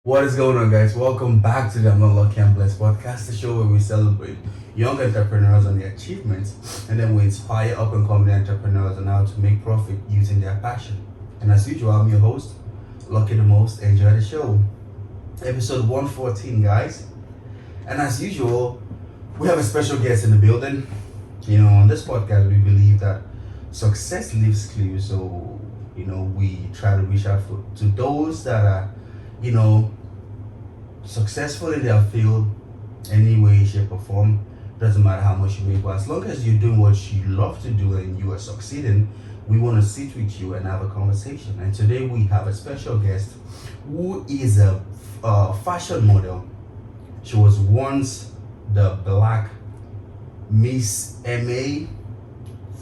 What is going on, guys? Welcome back to the I'm Not Lucky and Blessed podcast, the show where we celebrate young entrepreneurs and their achievements, and then we inspire up and coming entrepreneurs on how to make profit using their passion. And as usual, I'm your host, Lucky the Most. Enjoy the show. Episode 114, guys. And as usual, we have a special guest in the building. On this podcast, we believe that success leaves clues. So, we try to reach out to those that are, you know, successful in their field, any way, shape, or form. Doesn't matter how much you make, but as long as you're doing what you love to do and you are succeeding, we want to sit with you and have a conversation. And today we have a special guest who is a fashion model. She was once the Black Miss MA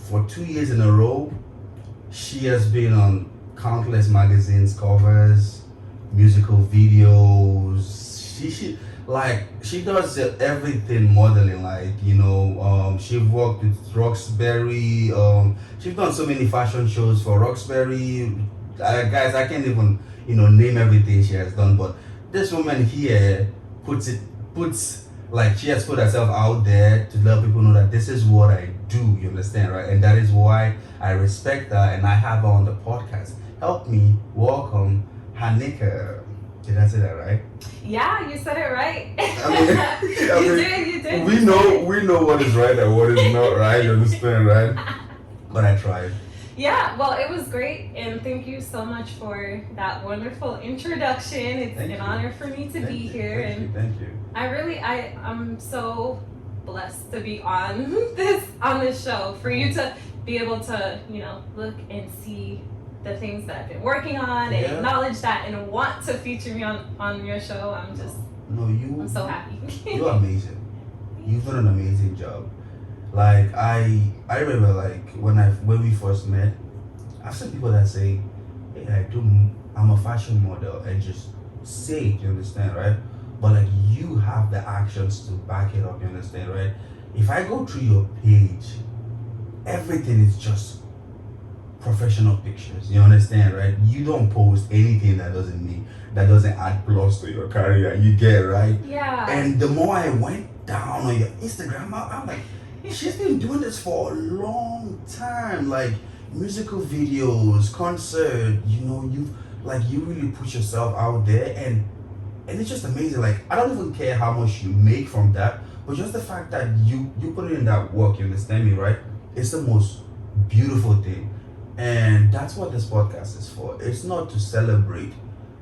for 2 years in a row. She has been on countless magazines covers, musical videos. She does everything modeling. She worked with Roxbury. She's done so many fashion shows for Roxbury. Guys, I can't even name everything she has done. But this woman here puts like she has put herself out there to let people know that this is what I do. You understand, right? And that is why I respect her and I have her on the podcast. Help me welcome Hernica. Did I say that right? Yeah, you said it right. You did. We know what is right and what is not right. You understand, right? But I tried. Yeah, well, it was great, and thank you so much for that wonderful introduction. It's Thank an you. honor for me to be here, Thank you. I'm so blessed to be on this show. For you to be able to look and see the things that I've been working on and acknowledge that and want to feature me on your show. I'm so happy. You're amazing. You've done an amazing job. Like I remember like when we first met, I've seen people that say, hey, I'm a fashion model and just say it, you understand, right? But like you have the actions to back it up, you understand, right? If I go through your page, everything is just professional pictures. You understand, right? You don't post anything that doesn't add plus to your career. You get right? Yeah. And the more I went down on your Instagram, I'm like, she's been doing this for a long time. Like musical videos, concert. You really put yourself out there, and it's just amazing. Like I don't even care how much you make from that, but just the fact that you put in that work. You understand me, right? It's the most beautiful thing. And that's what this podcast is for. It's not to celebrate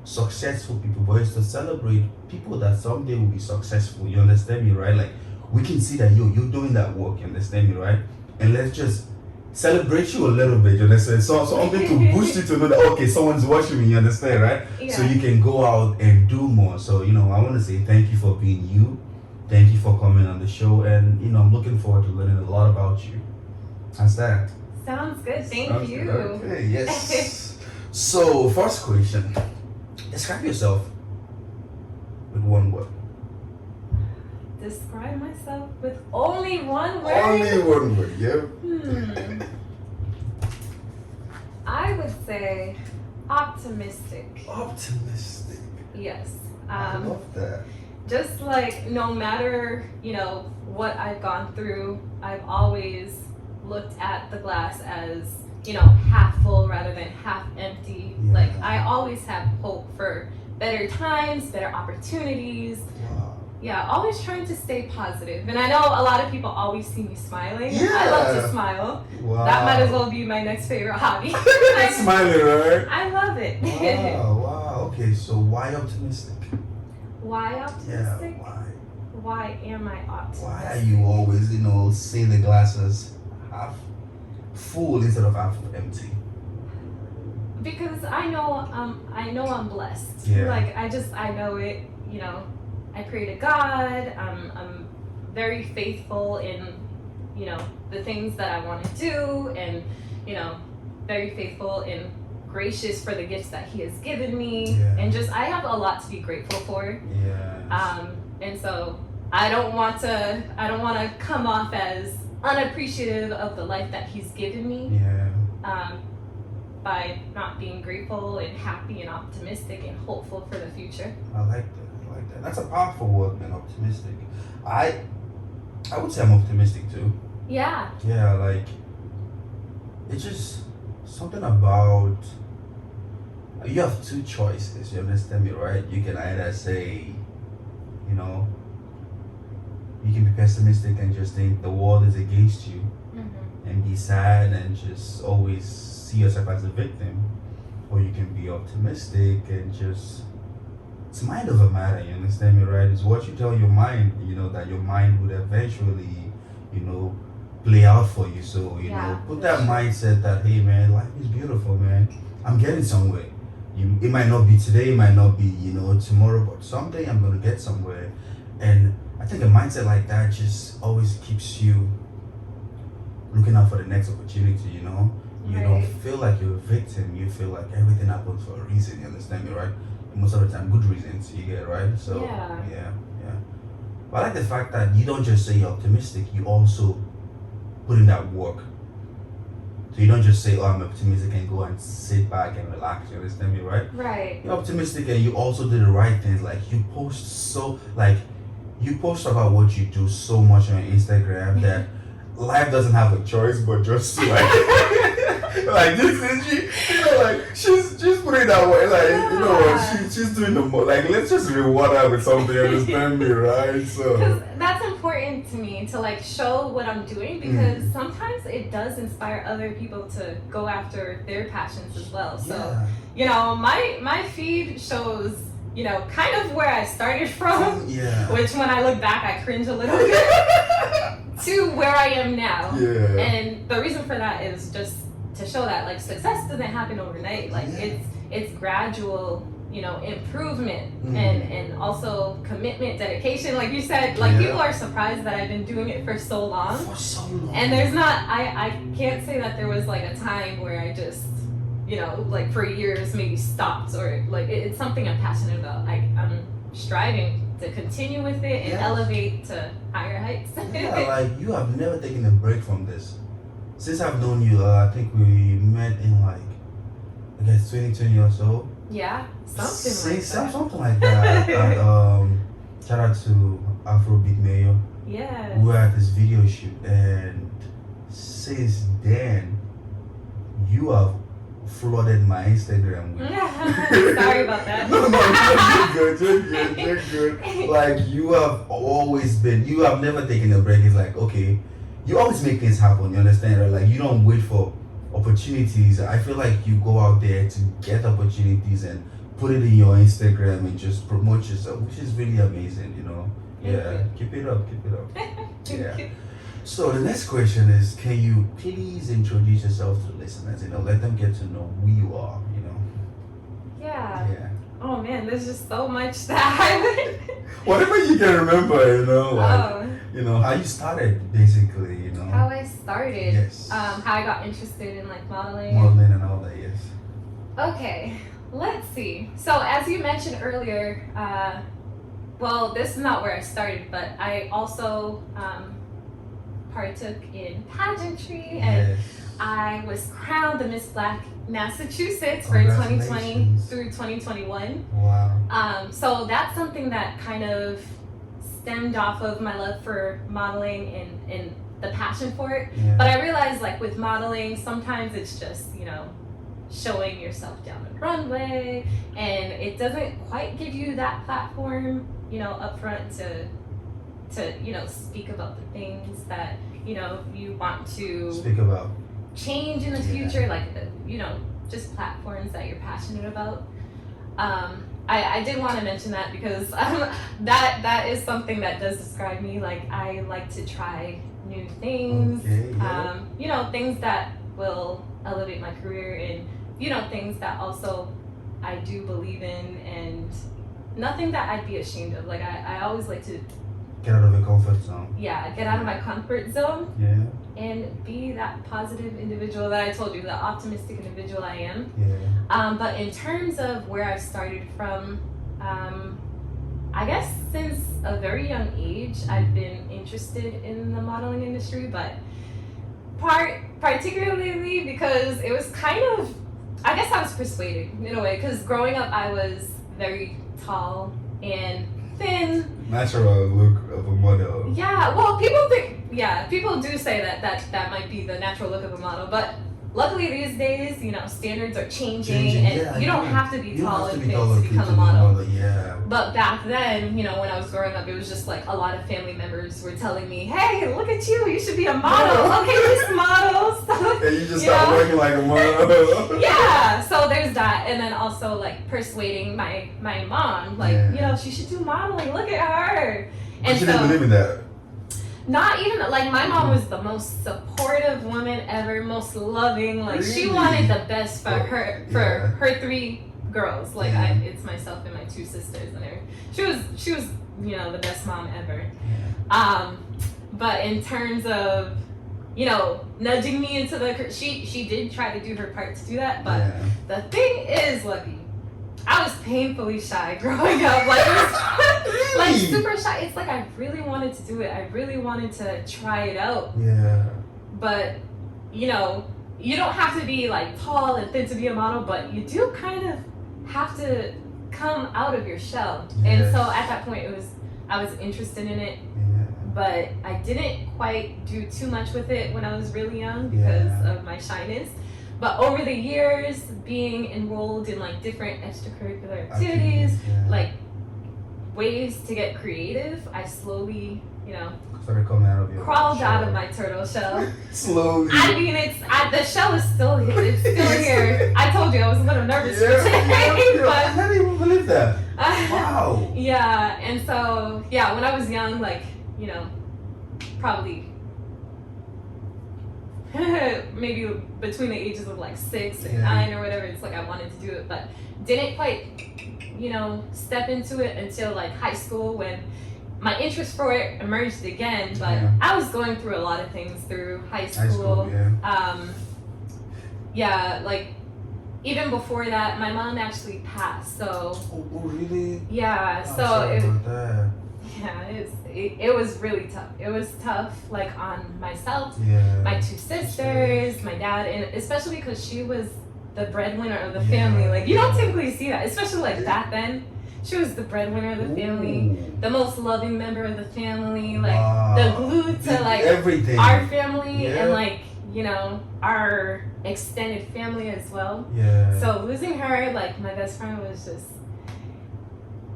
successful people, but it's to celebrate people that someday will be successful. You understand me, right? Like we can see that you're doing that work. You understand me, right? And let's just celebrate you a little bit. You understand? So something to boost you to know that okay, someone's watching me. You understand, right? Yeah. So you can go out and do more. So I want to say thank you for being you. Thank you for coming on the show, and I'm looking forward to learning a lot about you. How's that? Sounds good. Thank you. Good. Okay, yes. So, first question. Describe yourself with one word. Describe myself with only one word? Only one word, yeah. I would say optimistic. Optimistic. Yes. I love that. Just like no matter, what I've gone through, I've always looked at the glass as, half full rather than half empty. Yeah. Like I always have hope for better times, better opportunities. Wow. Yeah, always trying to stay positive. And I know a lot of people always see me smiling. Yeah. I love to smile. Wow. That might as well be my next favorite hobby. Smiling, right? I love it. Wow. Okay, so why optimistic? Why optimistic? Yeah, why? Why am I optimistic? Why are you always, seeing the glasses half full instead of half empty? Because I know I'm blessed. Yeah. Like I know it. I pray to God. I'm very faithful in the things that I want to do, and very faithful and gracious for the gifts that He has given me, Yeah. and just I have a lot to be grateful for. Yeah. And so I don't want to come off as unappreciative of the life that He's given me. Yeah. by not being grateful and happy and optimistic and hopeful for the future. I like that. I like that. That's a powerful word, man. Optimistic. I I would say I'm optimistic too. Yeah. Yeah, like it's just something about you have two choices. You understand me, right? You can either say, you know, you can be pessimistic and just think the world is against you and be sad and just always see yourself as a victim, or you can be optimistic and just it's mind over matter. You understand me, right? It's what you tell your mind. You know that your mind would eventually, you know, play out for you. So you Yeah, know, put for that sure. mindset that hey, man, life is beautiful, man. I'm getting somewhere. It might not be today, it might not be tomorrow, but someday I'm gonna get somewhere. And I think a mindset like that just always keeps you looking out for the next opportunity. You don't Right. feel like you're a victim. You feel like everything happens for a reason. You understand me, right? Most of the time, good reasons. You get it, right. So Yeah. yeah. But I like the fact that you don't just say you're optimistic. You also put in that work. So you don't just say, "Oh, I'm optimistic," and go and sit back and relax. You understand me, right? Right. You're optimistic and you also do the right things. Like you post about what you do so much on Instagram that life doesn't have a choice but just to like this is like she's putting that way, like Yeah. she's doing the most, like let's just reward her with something. Understand me, right? So Because that's important to me to like show what I'm doing because sometimes it does inspire other people to go after their passions as well. So yeah. my feed shows kind of where I started from, Yeah. which when I look back I cringe a little bit to where I am now. Yeah. And the reason for that is just to show that like success doesn't happen overnight. Like Yeah. it's gradual, improvement Mhm. and also commitment, dedication. Like you said, like Yeah. people are surprised that I've been doing it for so long. For so long. And there's not I can't say that there was like a time where I just like for years maybe stopped or like it's something I'm passionate about. I'm striving to continue with it and Yeah. elevate to higher heights. Yeah, like you have never taken a break from this. Since I've known you, I think we met in like, I guess 2020 or so. Yeah, something like that. Something like that. At, shout out to Afrobeat Mayo. Yeah. We were at this video shoot, and since then, you have flooded my Instagram with. Sorry about that. No, you're good. Like you have always been, you have never taken a break. It's like, okay, you always make things happen. You understand, right? Like you don't wait for opportunities. I feel like you go out there to get opportunities and put it in your Instagram and just promote yourself, which is really amazing. Thank Yeah, you. keep it up. Thank Yeah. you. So the next question is, can you please introduce yourself to the listeners? Let them get to know who you are. Yeah. Yeah. Oh man, there's just so much that I would. Whatever you can remember, Oh, how you started, basically, how I started. Yes. How I got interested in like modeling. Modeling and all that, yes. Okay, let's see. So as you mentioned earlier, well, this is not where I started, but I also partook in pageantry and Yes. I was crowned the Miss Black Massachusetts for 2020 Congratulations. through 2021. Wow. So that's something that kind of stemmed off of my love for modeling and the passion for it. Yeah. But I realized like with modeling, sometimes it's just, showing yourself down the runway and it doesn't quite give you that platform, up front to speak about the things that, you want to Speak about. change in the Yeah. future, like just platforms that you're passionate about. I did want to mention that because that is something that does describe me. Like I like to try new things, Okay, yeah. Things that will elevate my career and things that also I do believe in and nothing that I'd be ashamed of. Like I always like to Get out of your comfort zone. get out of my comfort zone Yeah. and be that positive individual that I told you, the optimistic individual I am. Yeah. But in terms of where I started from, I guess since a very young age, I've been interested in the modeling industry, but particularly because it was kind of I guess I was persuaded in a way because growing up I was very tall and thin. Natural look of a model. Yeah, well, people do say that might be the natural look of a model, but luckily these days, standards are changing and you don't have to be tall and thin to become a model. Yeah. But back then, when I was growing up, it was just like a lot of family members were telling me, "Hey, look at you should be a model. Look at these models." And you just started working like a model. Yeah, so there's that, and then also like persuading my mom, like she should do modeling. Look at her. And she didn't believe in that. Not even like my mom was the most supportive woman ever, most loving. Like she wanted the best for her 3 girls. Like it's myself and my 2 sisters and her. She was the best mom ever. Yeah. But in terms of nudging me into she did try to do her part to do that. But the thing is, Lucky, I was painfully shy growing up. Like, like super shy. It's like I really wanted to do it. I really wanted to try it out. Yeah. But, you don't have to be like tall and thin to be a model, but you do kind of have to come out of your shell. Yes. And so at that point, I was interested in it. Yeah. But I didn't quite do too much with it when I was really young because of my shyness. But over the years, being enrolled in like different extracurricular activities, like ways to get creative, I slowly, started coming out of your crawled shell. out of my turtle shell. Slowly. I mean, the shell is still here. It's still here. I told you I was a little nervous for today, but I didn't even believe that. Wow. Yeah, and so when I was young, like probably. Maybe between the ages of like 6 and 9 or whatever, it's like I wanted to do it, but didn't quite, step into it until like high school when my interest for it emerged again. But I was going through a lot of things through high school. Like even before that, my mom actually passed. So. Oh really? Yeah. I'm so sorry about that. Yeah, it was really tough. It was tough, like on myself, my 2 sisters, my dad, and especially because she was the breadwinner of the family. Like you don't typically see that, especially like back then. She was the breadwinner of the family, the most loving member of the family, like the glue to like everything. Our family and like our extended family as well. Yeah. So losing her, like my best friend, was just.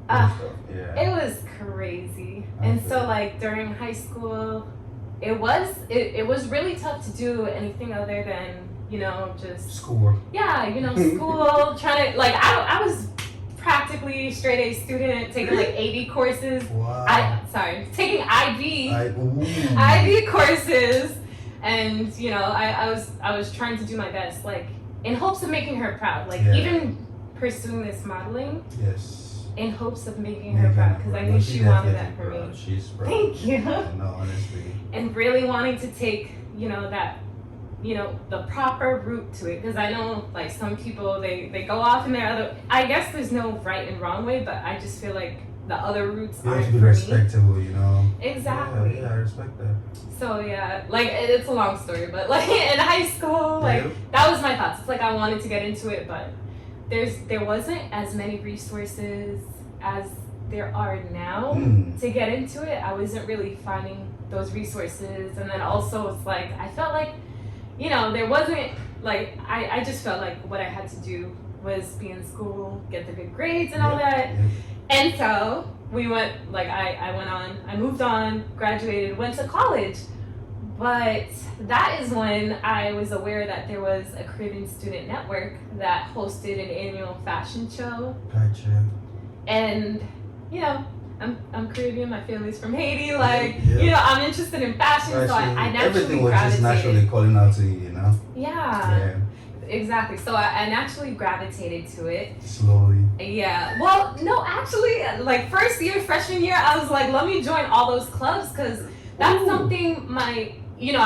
It was crazy. And so like during high school it was really tough to do anything other than just schoolwork. School trying to like I was practically straight A student taking like AV courses. Wow. Taking IB courses, and I was trying to do my best, like in hopes of making her proud, like even pursuing this modeling. Yes. In hopes of making her proud, because I knew she wanted that for me. She's proud. Thank you. No, honestly. And really wanting to take, that, the proper route to it, because I know, like, some people, they go off in their other. I guess there's no right and wrong way, but I just feel like the other routes aren't for me. Respectable, Exactly. Yeah, I respect that. So like it's a long story, but like in high school, like that was my thoughts. It's like I wanted to get into it, but. There wasn't as many resources as there are now to get into it. I wasn't really finding those resources, and then also it's like I felt like, there wasn't like I just felt like what I had to do was be in school, get the good grades and all that, and so we went like I moved on, graduated, went to college. But that is when I was aware that there was a Caribbean Student Network that hosted an annual fashion show. Gotcha. And, I'm Caribbean, my family's from Haiti, like, I'm interested in fashion, so I naturally everything was gravitated. Just naturally calling out to you, Yeah. Exactly. So I naturally gravitated to it. Slowly. Yeah. Well, no, actually, like freshman year, I was like, let me join all those clubs, because that's something I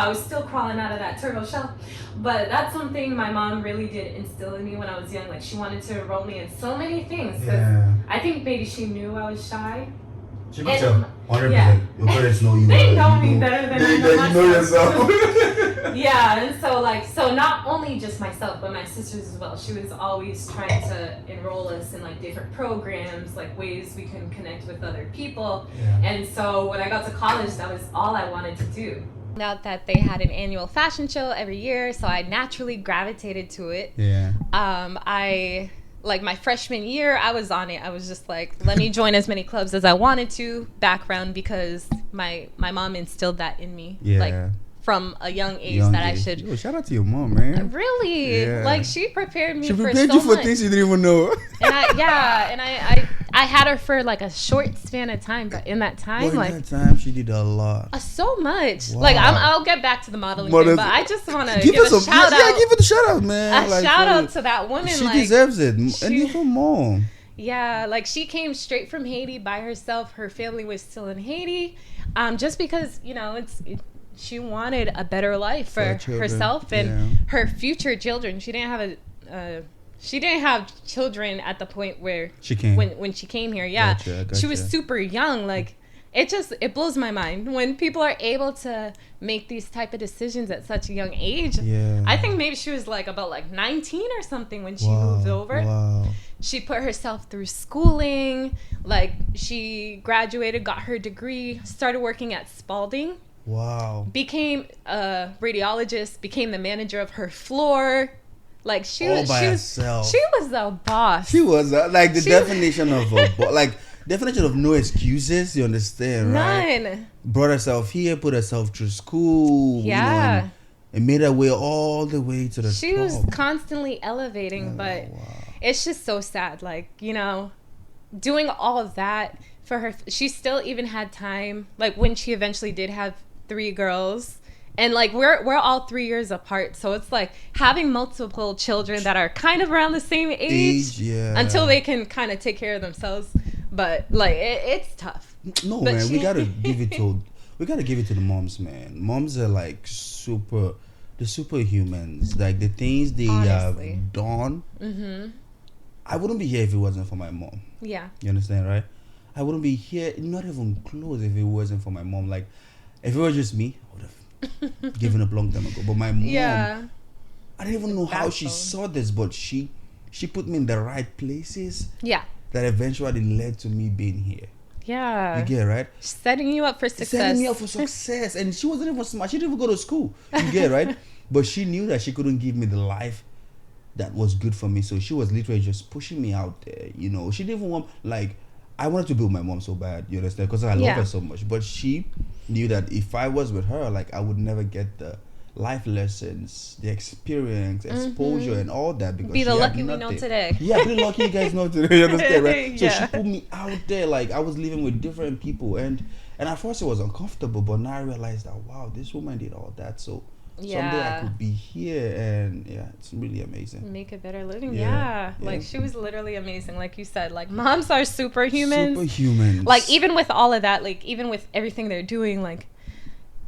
was still crawling out of that turtle shell, but that's something my mom really did instill in me when I was young. Like she wanted to enroll me in so many things. I think maybe she knew I was shy. She could tell 100%. Your parents know you. They know me better than I know myself. You know yourself. Yeah, and so not only just myself, but my sisters as well. She was always trying to enroll us in like different programs, like ways we can connect with other people. Yeah. And so when I got to college, that was all I wanted to do. Out that they had an annual fashion show every year, so I naturally gravitated to it. Yeah. I like my freshman year, I was on it. I was just like, let me join as many clubs as I wanted to. Background, because my mom instilled that in me. Yeah. Like from a young age I should. Yo, shout out to your mom, man. Really? Yeah. Like she prepared me. She for prepared so you for much. things you didn't even know. And I had her for like a short span of time, but in that time, Well, in that time, she did a lot. So much. Wow. Like I'll get back to the modeling thing, but I just want to give a shout out. Yeah, give it a shout out, man. A shout out to that woman. She deserves it, and you for mom. Yeah, like she came straight from Haiti by herself. Her family was still in Haiti, just because she wanted a better life for herself and her future children. She didn't have children at the point where she came when she came here. Yeah, gotcha. She was super young. Like it blows my mind when people are able to make these type of decisions at such a young age. Yeah, I think maybe she was like about like 19 or something when she moved over. Wow. She put herself through schooling. Like she graduated, got her degree, started working at Spalding. Wow. Became a radiologist, became the manager of her floor. Like she was herself. She was the boss. She was like the definition of a like definition of no excuses. You understand, right? None. Brought herself here, put herself through school. Yeah. And made her way all the way to the She top. was constantly elevating, but it's just so sad. Like, doing all of that for her. She still even had time, like when she eventually did have 3 girls. And like we're all 3 years apart, so it's like having multiple children that are kind of around the same age until they can kind of take care of themselves. But like it's tough. No, but man, we gotta give it to the moms, man. Moms are like the superhumans. Like the things they have done. Mm-hmm. I wouldn't be here if it wasn't for my mom. Yeah. You understand, right? I wouldn't be here, not even close, if it wasn't for my mom. Like, if it was just me, I would have given up long time ago. But my mom, I didn't even know how she saw this, but she put me in the right places. Yeah. That eventually led to me being here. Yeah. You get it, right? Setting you up for success. Setting me up for success. And she wasn't even smart. She didn't even go to school. You get it, right? But she knew that she couldn't give me the life that was good for me. So she was literally just pushing me out there. She didn't even want, like, I wanted to be with my mom so bad, you understand? Because I love her so much. But she knew that if I was with her, like, I would never get the life lessons, the experience, exposure, and all that. Because be the lucky we know today. Yeah, be the lucky you guys know today, you understand, right? So she put me out there, like, I was living with different people. And at first it was uncomfortable, but now I realized that, wow, this woman did all that. So someday I could be here, and it's really amazing. Make a better living. Yeah. Like she was literally amazing. Like you said, like moms are superhumans. Like even with all of that, like even with everything they're doing, like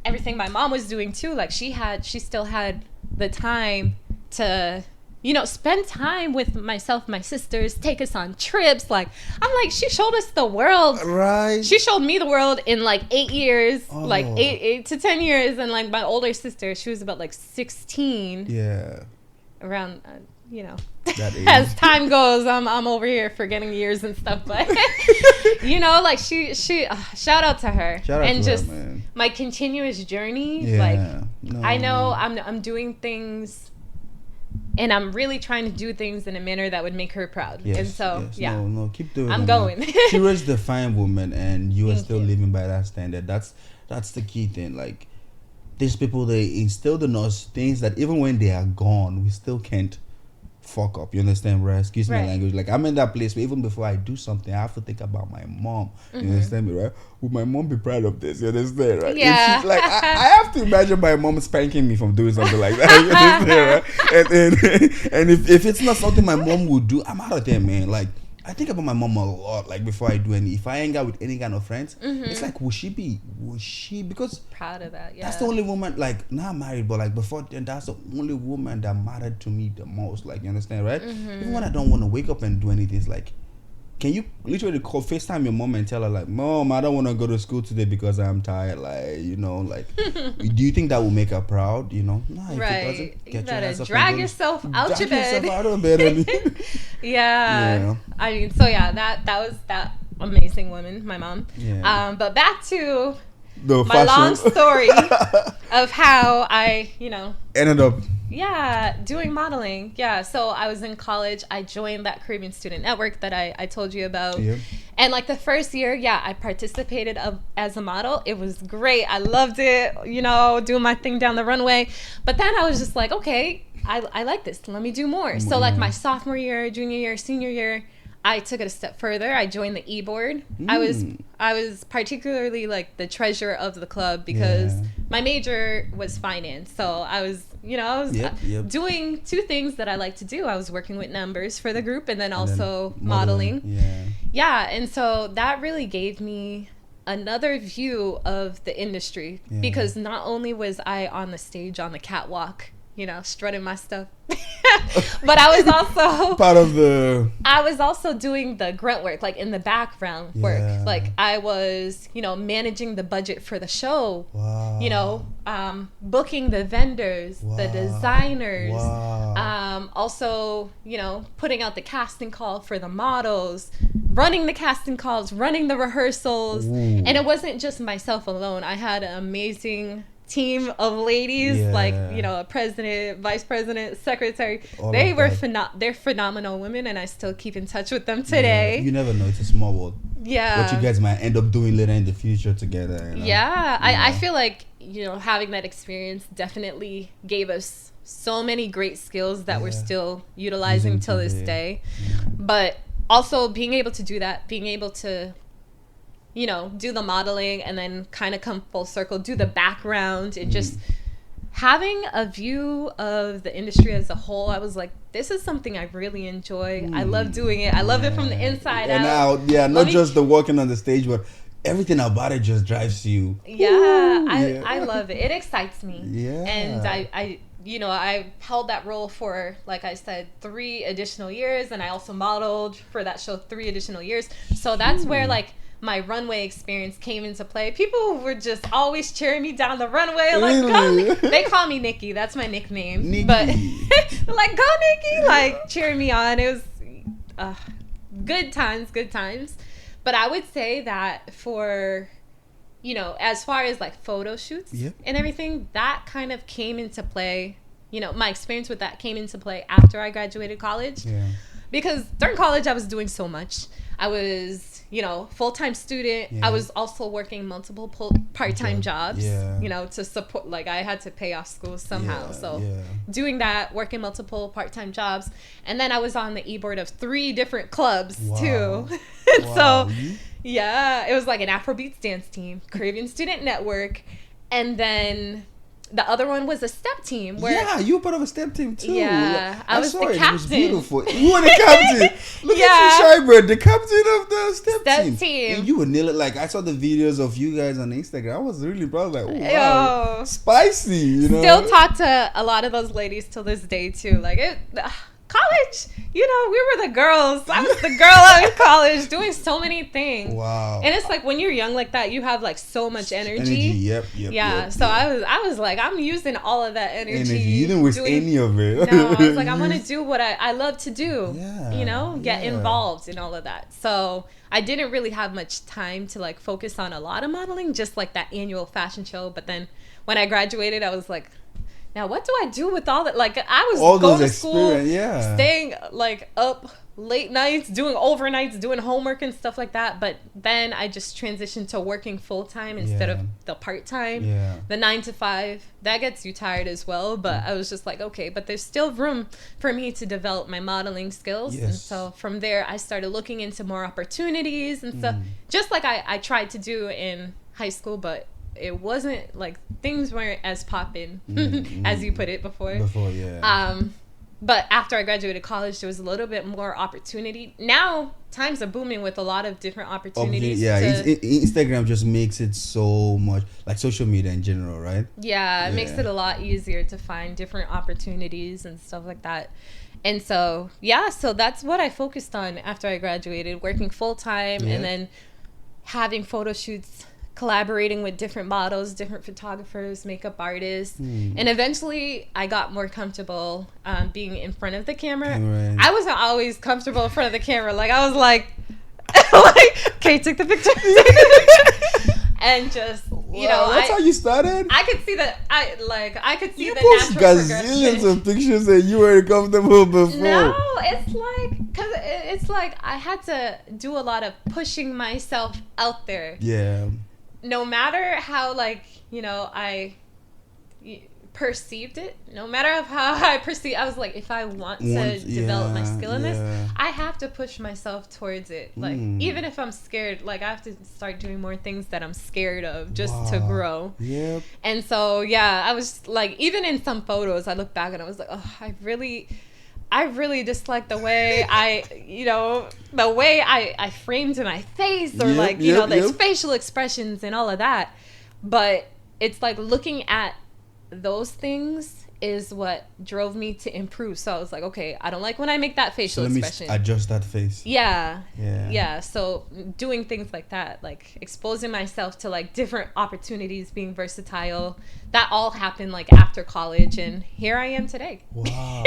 everything my mom was doing too, like she still had the time to spend time with myself, my sisters, take us on trips. Like I'm like, she showed us the world. Right. She showed me the world in like 8 years, like 8 to 10 years. And like my older sister, she was about like 16. Yeah. Around, that age. As time goes, I'm over here forgetting years and stuff. But like she shout out to her. Shout out and to just her, man. My continuous journey. Yeah. Like I know I'm doing things. And I'm really trying to do things in a manner that would make her proud. Yes, and so, yes. No, keep doing it. I'm going. She was the fine woman, and you are still living by that standard. That's the key thing. Like, these people, they instilled in us things that even when they are gone, we still can't fuck up. You understand, right? Excuse my language. Like, I'm in that place where even before I do something, I have to think about my mom. You understand me, right? Would my mom be proud of this? You understand, right? Yeah. Like, I have to imagine my mom spanking me from doing something like that. You understand, right? And if it's not something my mom would do, I'm out of there, man. Like, I think about my mom a lot, like, before I do any. If I hang out with any kind of friends, it's like, would she, because proud of that, that's the only woman, like, now I'm married, but like before then, that's the only woman that mattered to me the most. Like, you understand, right? Even when I don't want to wake up and do anything, it's like, can you literally call FaceTime your mom and tell her like, Mom, I don't want to go to school today because I'm tired? Like, you know, like, do you think that will make her proud? You know, no, if it doesn't, you better drag yourself out your bed. Out of bed. Yeah. I mean, so yeah, that was that amazing woman, my mom. Yeah. But back to my long story of how I, ended up. Yeah, doing modeling. Yeah, so I was in college. I joined that Caribbean Student Network that I told you about. Yeah. And like the first year, I participated as a model. It was great. I loved it, doing my thing down the runway. But then I was just like, okay, I like this. Let me do more. So like my sophomore year, junior year, senior year, I took it a step further. I joined the e-board. I was particularly like the treasurer of the club because my major was finance. So I was, doing two things that I like to do. I was working with numbers for the group and then also modeling. Yeah. And so that really gave me another view of the industry because not only was I on the stage on the catwalk, strutting my stuff. But I was also I was also doing the grunt work, like in the background work. Like I was, managing the budget for the show. Wow. Booking the vendors, the designers. Wow. Also, putting out the casting call for the models, running the casting calls, running the rehearsals. Ooh. And it wasn't just myself alone. I had an amazing team of ladies, like a president, vice president, secretary. They're phenomenal women, and I still keep in touch with them today. You never know, it's a small world. What you guys might end up doing later in the future together. I feel like having that experience definitely gave us so many great skills that we're still utilizing till this day. But also being able to do that, being able to do the modeling and then kind of come full circle, do the background, and just having a view of the industry as a whole. I was like, this is something I really enjoy. I love doing it. I love it from the inside out. Not just the walking on the stage, but everything about it just drives you. I love it. It excites me. And I held that role for, like I said, 3 additional years, and I also modeled for that show 3 additional years. So that's where like my runway experience came into play. People were just always cheering me down the runway. Like, they call me Nikki. That's my nickname. Nikki. But like, go Nikki, like cheering me on. It was good times. But I would say that for, as far as like photo shoots and everything, that kind of came into play. My experience with that came into play after I graduated college. Because during college, I was doing so much. I was, full-time student. I was also working multiple part-time jobs, to support, like I had to pay off school somehow. Doing that, working multiple part-time jobs. And then I was on the e-board of 3 different clubs too. So, it was like an Afrobeats dance team, Caribbean Student Network. And then the other one was a step team. Where you were part of a step team too. I was the captain. It was beautiful. You were the captain. Look at you, Shybird, the captain of the step team. And you were nailing. Like I saw the videos of you guys on Instagram. I was really proud. Like, oh, wow, spicy. Still talk to a lot of those ladies till this day too. Like college, we were the girls. I was the girl out in college doing so many things. Wow. And it's like when you're young like that, you have like so much energy. Yep. So I was like, I'm using all of that energy. You didn't waste any of it. No, I was like, I want to do what I love to do. Get involved in all of that. So I didn't really have much time to like focus on a lot of modeling, just like that annual fashion show. But then when I graduated, I was like, now what do I do with all that? Like I was all going to school, staying like up late nights, doing overnights, doing homework and stuff like that. But then I just transitioned to working full time instead of the part time. The 9 to 5, that gets you tired as well. But I was just like, okay, but there's still room for me to develop my modeling skills. And so from there, I started looking into more opportunities and stuff, just like I tried to do in high school, but it wasn't like things weren't as poppin' as you put it before. But after I graduated college, there was a little bit more opportunity. Now times are booming with a lot of different opportunities. Instagram just makes it so much, like social media in general, right? It makes it a lot easier to find different opportunities and stuff like that. And so, yeah, so that's what I focused on after I graduated, working full time and then having photo shoots, collaborating with different models, different photographers, makeup artists. And eventually I got more comfortable being in front of the camera. Right. I wasn't always comfortable in front of the camera. Like, I was like, okay, take the picture. And just, you know, that's how you started. I could see that. I could see you the post natural gazillions progression. of pictures that you were comfortable before. No, it's like I had to do a lot of pushing myself out there. Yeah. No matter how, like, you know, I perceived it, no matter how I perceive, I was like, if I want to develop my skill in this, I have to push myself towards it. Like, even if I'm scared, like, I have to start doing more things that I'm scared of just to grow. Yep. And so, yeah, I was like, even in some photos, I look back and I was like, oh, I really dislike the way I framed my face, or the facial expressions and all of that. But it's like looking at those things is what drove me to improve. So I was like, okay, I don't like when I make that facial expression. Let me adjust that face. Yeah. So doing things like that, like exposing myself to like different opportunities, being versatile, that all happened like after college, and here I am today. Wow.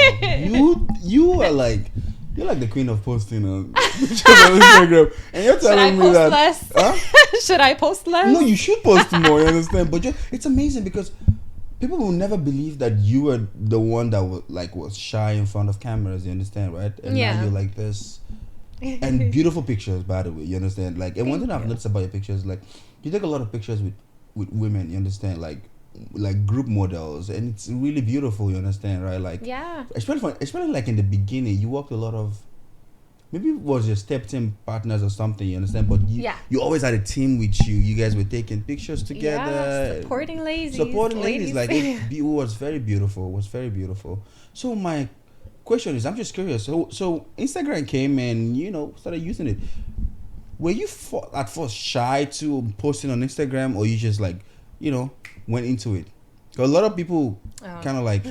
you are like, you're like the queen of posting on Instagram, and you're telling me that. Less? Huh? Should I post less? No, you should post more. You understand? But it's amazing because people will never believe that you were the one that was shy in front of cameras. You understand, right? And now you're like this, and beautiful pictures, by the way. You understand? Like, and one thing I've noticed about your pictures, like, you take a lot of pictures with women. You understand, like group models, and it's really beautiful. You understand, right? Like, especially like in the beginning, you worked a lot of. Maybe it was your step team partners or something, you understand? But you always had a team with you. You guys were taking pictures together. Yeah, supporting ladies. Like, it was very beautiful. It was very beautiful. So my question is, I'm just curious. So Instagram came and, started using it. Were you at first shy to posting on Instagram, or you just like, went into it? Because a lot of people kind of like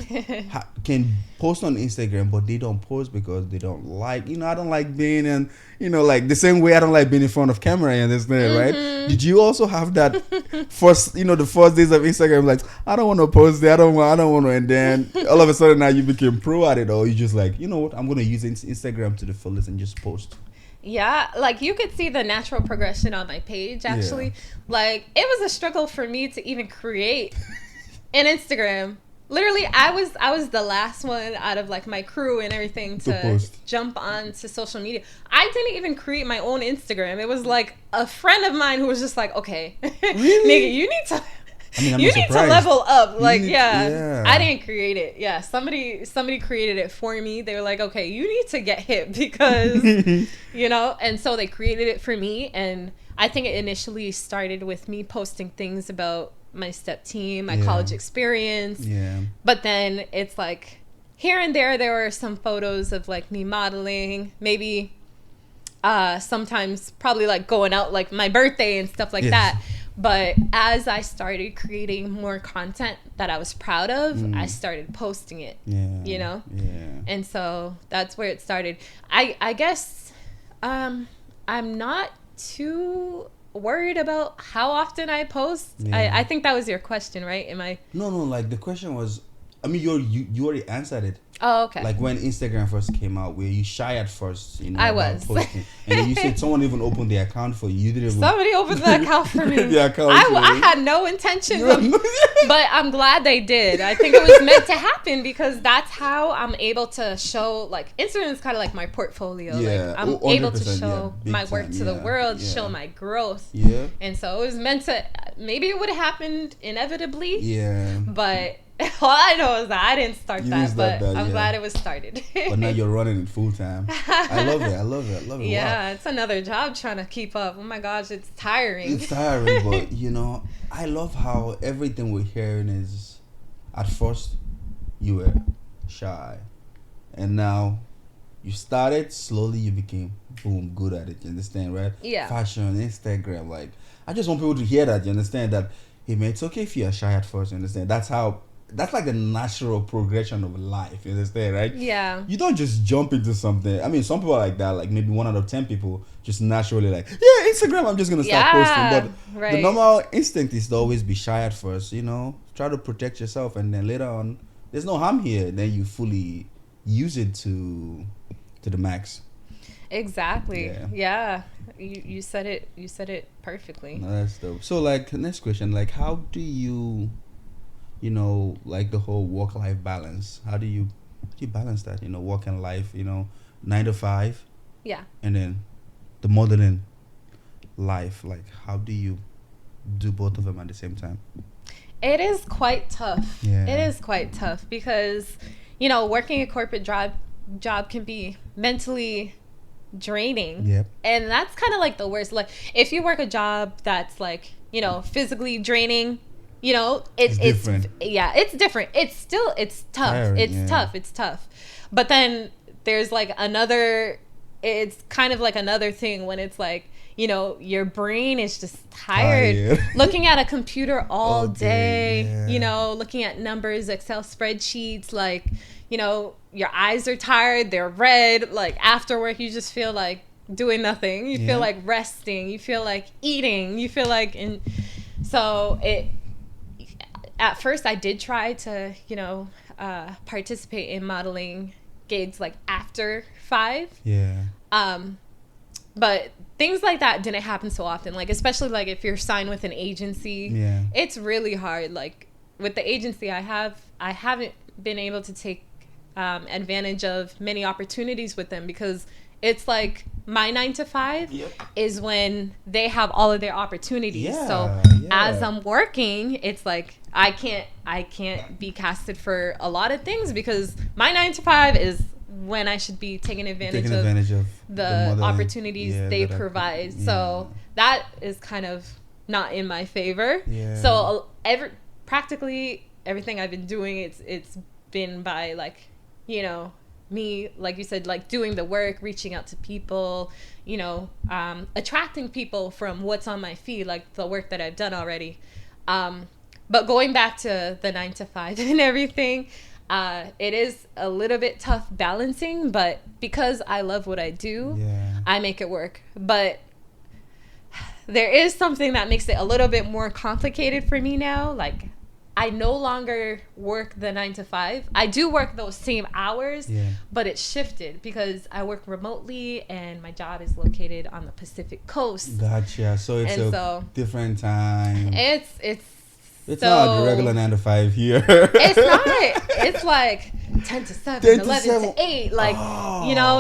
can post on Instagram, but they don't post because they don't like, I don't like being in, like the same way I don't like being in front of camera, you understand, right? Did you also have that first, the first days of Instagram, like, I don't want to post there, I don't want to, and then all of a sudden now you became pro at it, or you just like, you know what, I'm going to use Instagram to the fullest and just post? Yeah, like you could see the natural progression on my page, actually. Like, it was a struggle for me to even create an Instagram. Literally, I was the last one out of like my crew and everything to jump on to social media. I didn't even create my own Instagram. It was like a friend of mine who was just like, okay, really? nigga, you need to. You need to level up. Like, I didn't create it. Yeah, somebody created it for me. They were like, okay, you need to get hip because, and so they created it for me. And I think it initially started with me posting things about my step team, my college experience. Yeah. But then it's like here and there were some photos of like me modeling, maybe sometimes probably like going out like my birthday and stuff like that. But as I started creating more content that I was proud of, I started posting it, And so that's where it started. I guess I'm not too worried about how often I post. I think that was your question, right? Am I? No, like the question was, I mean, you already answered it. Oh, okay. Like when Instagram first came out, were you shy at first? I was. Posting? And then you said someone even opened the account for you. You didn't. Somebody opened the account for me. I had no intention, but I'm glad they did. I think it was meant to happen because that's how I'm able to show. Like, Instagram is kind of like my portfolio. Yeah, like, I'm able to show my work to the world, show my growth. Yeah. And so it was meant to. Maybe it would have happened inevitably. Yeah. But all I know is that I didn't start that, I'm glad it was started. But now you're running it full time. I love it. Yeah, it's another job trying to keep up. Oh my gosh, it's tiring. It's tiring, but I love how everything we're hearing is, at first you were shy, and now you started slowly. You became boom good at it. You understand, right? Yeah. Fashion, Instagram. Like, I just want people to hear that. You understand that. Hey man, it's okay if you're shy at first. You understand? That's how that's like the natural progression of life. You understand, right? Yeah. You don't just jump into something. I mean, some people are like that. Like maybe 1 out of 10 people just naturally like, yeah, Instagram. I'm just gonna start posting. But the normal instinct is to always be shy at first. You know, try to protect yourself, and then later on, there's no harm here. Then you fully use it to the max. Exactly. Yeah. You said it. You said it perfectly. No, that's dope. So like, next question, like, how do you, like the whole work-life balance? How do you balance that? Work and life. 9 to 5. Yeah. And then the modeling life. Like, how do you do both of them at the same time? It is quite tough. Yeah. It is quite tough because, working a corporate job can be mentally draining. Yep. And that's kind of like the worst. Like, if you work a job that's like, physically draining, it's different. It's different. It's tough. Tiring, It's tough. But then there's like it's kind of like another thing when it's like, your brain is just tired. Looking at a computer all day, looking at numbers, Excel spreadsheets, like, your eyes are tired, they're red. Like, after work, you just feel like doing nothing. You feel like resting. You feel like eating. You feel like, at first I did try to, participate in modeling gigs like after 5. Yeah. But things like that didn't happen so often. Like, especially like if you're signed with an agency, it's really hard. Like with the agency I haven't been able to take advantage of many opportunities with them because it's like my 9 to 5 is when they have all of their opportunities. So as I'm working, it's like I can't be casted for a lot of things because my 9 to 5 is when I should be taking advantage of the opportunities they provide. So that is kind of not in my favor. Yeah. So practically everything I've been doing, it's been by like, me, like you said, like doing the work, reaching out to people, attracting people from what's on my feed, like the work that I've done already. But going back to the 9 to 5 and everything, it is a little bit tough balancing, but because I love what I do, I make it work. But there is something that makes it a little bit more complicated for me now. Like, I no longer work the 9 to 5. I do work those same hours, but it's shifted because I work remotely and my job is located on the Pacific Coast. Gotcha. So it's different time. It's so, not the regular 9 to 5 here. It's not. It's like 10 to 7, 11 to 8. Like,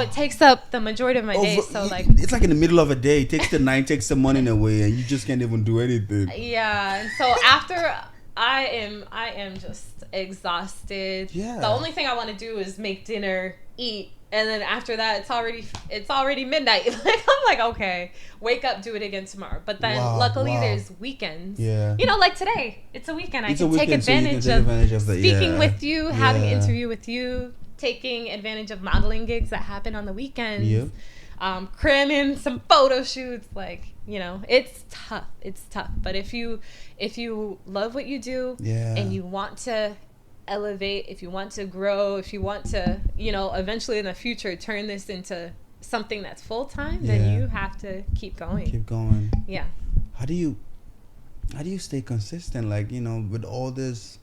it takes up the majority of my day. So like, it's like in the middle of a day. It takes the night, takes the morning away, and you just can't even do anything. Yeah. And so after I am just exhausted. Yeah. The only thing I want to do is make dinner, eat, and then after that it's already midnight. Like, I'm like, okay, wake up, do it again tomorrow. But then luckily there's weekends. Yeah. Like today, it's a weekend. I can take advantage of speaking with you, having an interview with you, taking advantage of modeling gigs that happen on the weekends. Yep. Cramming some photo shoots, like, it's tough. But if you love what you do and you want to elevate, if you want to grow, if you want to, eventually in the future turn this into something that's full-time, then you have to keep going. Yeah. How do you stay consistent, like, with all this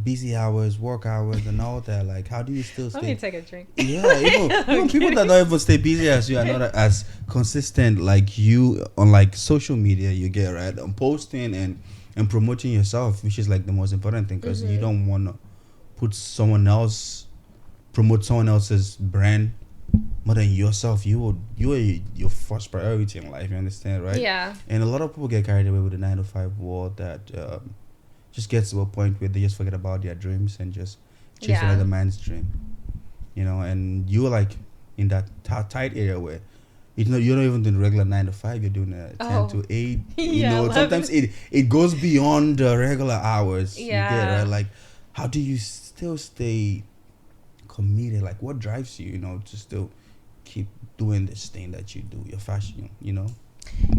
busy hours, work hours, and all that? Like, how do you still stay? Let me take a drink. Yeah, even people that don't even stay busy as you are not as consistent like you on like social media. You get right on posting and promoting yourself, which is like the most important thing, because you don't want to promote someone else's brand more than yourself. You are your first priority in life. You understand, right? Yeah. And a lot of people get carried away with the 9 to 5 world that just gets to a point where they just forget about their dreams and just chase another man's dream. And you're like in that tight area where you're not even doing regular 9 to 5. You're doing a 10 to 8. Sometimes it goes beyond the regular hours. Yeah. You get, right? Like, how do you still stay committed? Like, what drives you? To still keep doing this thing that you do, your fashion.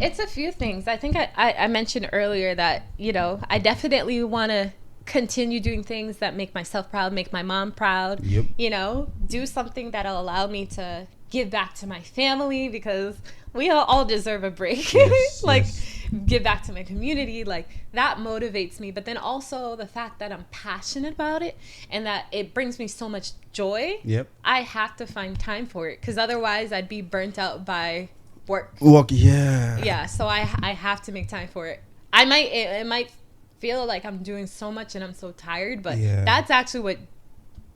It's a few things. I think I mentioned earlier that, I definitely want to continue doing things that make myself proud, make my mom proud. Yep. You know, do something that'll allow me to give back to my family, because we all deserve a break. Yes, like, yes. give back to my community. Like, that motivates me. But then also the fact that I'm passionate about it and that it brings me so much joy. Yep. I have to find time for it, because otherwise I'd be burnt out by work. Yeah. Yeah, so I have to make time for it. It might feel like I'm doing so much and I'm so tired, but that's actually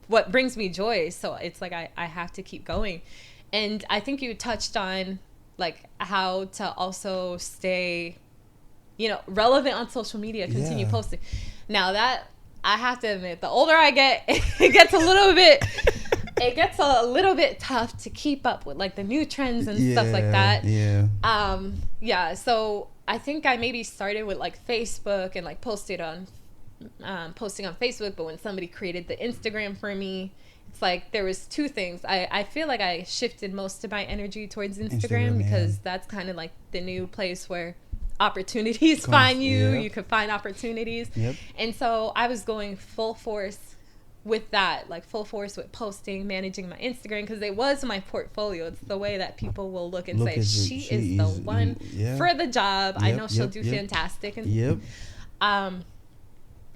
what brings me joy. So it's like I have to keep going. And I think you touched on like how to also stay, you know, relevant on social media, continue posting. Now that, I have to admit, the older I get, it gets a little bit tough to keep up with like the new trends and stuff like that. So I think I maybe started with like Facebook and like posting on Facebook, but when somebody created the Instagram for me, it's like there was two things. I feel like I shifted most of my energy towards Instagram because that's kind of like the new place where opportunities find you. You could find opportunities. And so I was going full force with that, like full force with posting, managing my Instagram, because it was my portfolio. It's the way that people will look and say, she is the one for the job. I know she'll do fantastic. And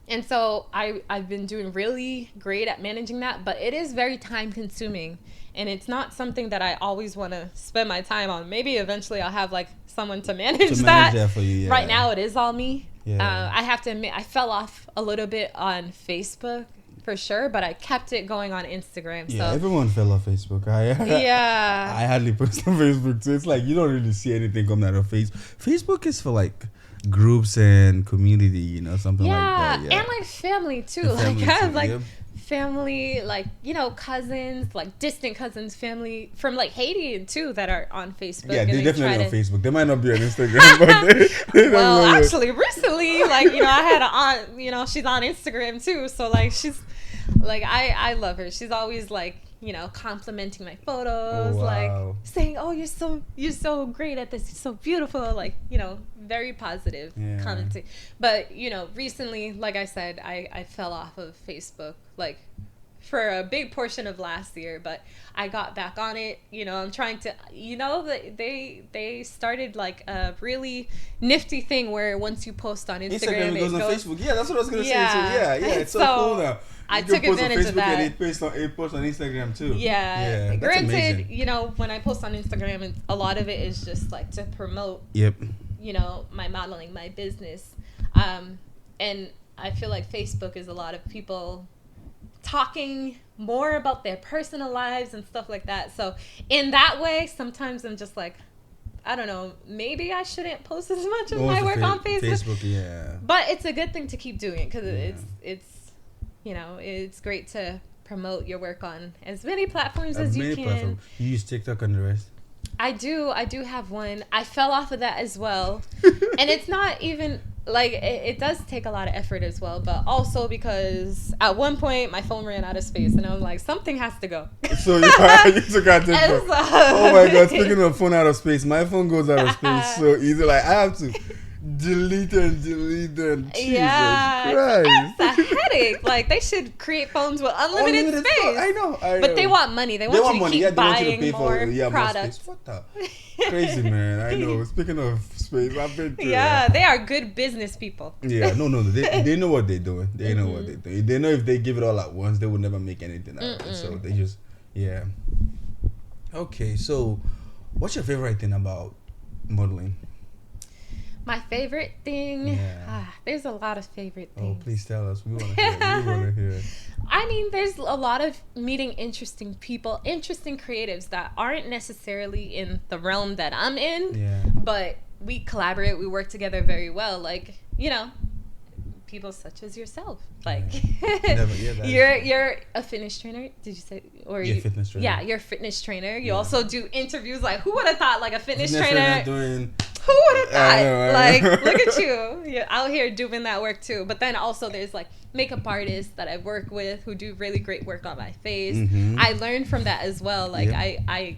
and so I've been doing really great at managing that, but it is very time consuming, and it's not something that I always want to spend my time on. Maybe eventually I'll have like someone to manage that for you. Right now it is all me. I have to admit, I fell off a little bit on Facebook for sure, but I kept it going on Instagram. So everyone fell off Facebook. I hardly post on Facebook, so it's like you don't really see anything coming out of Facebook. Facebook is for like groups and community, you know, something like that. And like family too. Like I have like family, like, you know, cousins, like distant cousins, family from like Haiti too that are on Facebook. Yeah, they're definitely on Facebook. They might not be on Instagram, but well, actually, recently, like, you know, I had an aunt, you know, she's on Instagram too. So like she's like, I love her. She's always like, you know, complimenting my photos, like saying, "Oh, you're so great at this. You're so beautiful." Like, you know, very positive commenting. But, you know, recently, like I said, I fell off of Facebook, like for a big portion of last year, but I got back on it. You know, I'm trying to, you know, they started like a really nifty thing where once you post on Instagram, it goes on Facebook. Yeah, that's what I was gonna say. So, it's so cool now. I took advantage of that. And it posts on Instagram too. Yeah. Granted, amazing. You know, when I post on Instagram, a lot of it is just like to promote. You know, my modeling, my business, and I feel like Facebook is a lot of people talking more about their personal lives and stuff like that. So in that way, sometimes I'm just like, I don't know, maybe I shouldn't post as much of my work on Facebook. But it's a good thing to keep doing, because it's you know, it's great to promote your work on as many platforms as you can. You use TikTok and the rest? I do have one. I fell off of that as well. And it's not even like, it does take a lot of effort as well, but also because at one point my phone ran out of space and I was like, something has to go. So you took out TikTok. Oh my God, speaking of phone out of space, my phone goes out of space so easy. Like, I have to delete and Jesus Christ. That's a headache. Like, they should create phones with unlimited space. I know. But they want money. They want you to keep buying more products. What the? Crazy, man. I know. Speaking of space, I've been through they are good business people. No. They know what they're doing. They know what they're doing. They know if they give it all at once, they will never make anything out of it. So they just, Okay, so what's your favorite thing about modeling? My favorite thing? There's a lot of favorite things. Oh, please tell us. We want to hear it. I mean, there's a lot of meeting interesting people, interesting creatives that aren't necessarily in the realm that I'm in, but we collaborate, we work together very well. Like, you know, people such as yourself. Like, you're a fitness trainer, did you say? Or you fitness trainer. Yeah, you're a fitness trainer. You also do interviews. Like, who would have thought, like, a fitness trainer doing... Who would have thought? Like, look at you. You're out here doing that work too. But then also there's like makeup artists that I work with who do really great work on my face. I learn from that as well. Like, I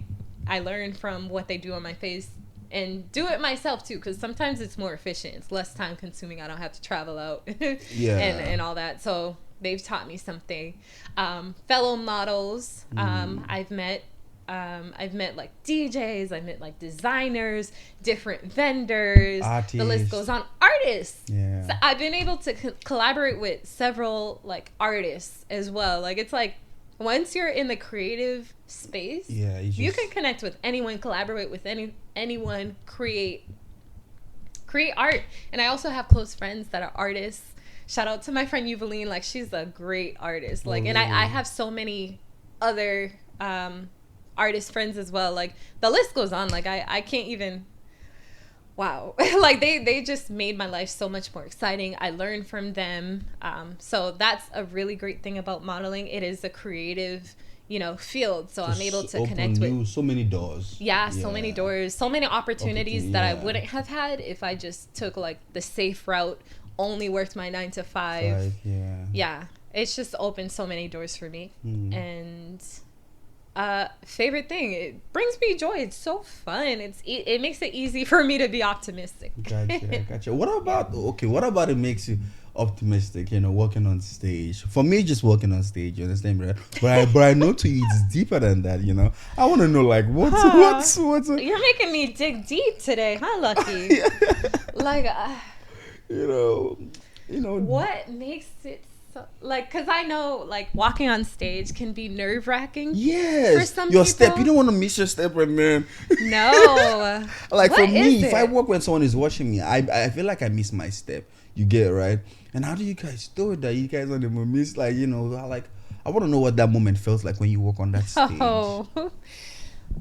learn from what they do on my face and do it myself too, because sometimes it's more efficient. It's less time consuming. I don't have to travel out and all that. So they've taught me something. Fellow models, I've met like DJs, I've met like designers, different vendors, artists. The list goes on. Artists. Yeah. So I've been able to collaborate with several like artists as well. Like it's like once you're in the creative space, you can connect with anyone, collaborate with anyone, create art. And I also have close friends that are artists. Shout out to my friend Yuvaline, like she's a great artist. Like, and I have so many other artist friends as well. Like the list goes on. Like I can't even. Wow. Like they just made my life so much more exciting. I learned from them. So that's a really great thing about modeling. It is a creative, field. So I'm able to connect with so many doors. Yeah, so many doors, so many opportunities that I wouldn't have had if I just took like the safe route, only worked my 9 to 5. Yeah. It's just opened so many doors for me. And favorite thing, it brings me joy. It's so fun. It makes it easy for me to be optimistic. Gotcha. What about it makes you optimistic, walking on stage? For me, just walking on stage, you understand, right? But I know to you it's deeper than that, I want to know like what's You're making me dig deep today, huh, Lucky? Like what makes it like, because I know like walking on stage can be nerve-wracking. Yes, for some your people. Step, you don't want to miss your step, right, man? No. Like what for me, if I walk when someone is watching me, I feel like I miss my step. You get it, right? And how do you guys do it? That you guys don't even miss, like, I want to know what that moment feels like when you walk on that stage.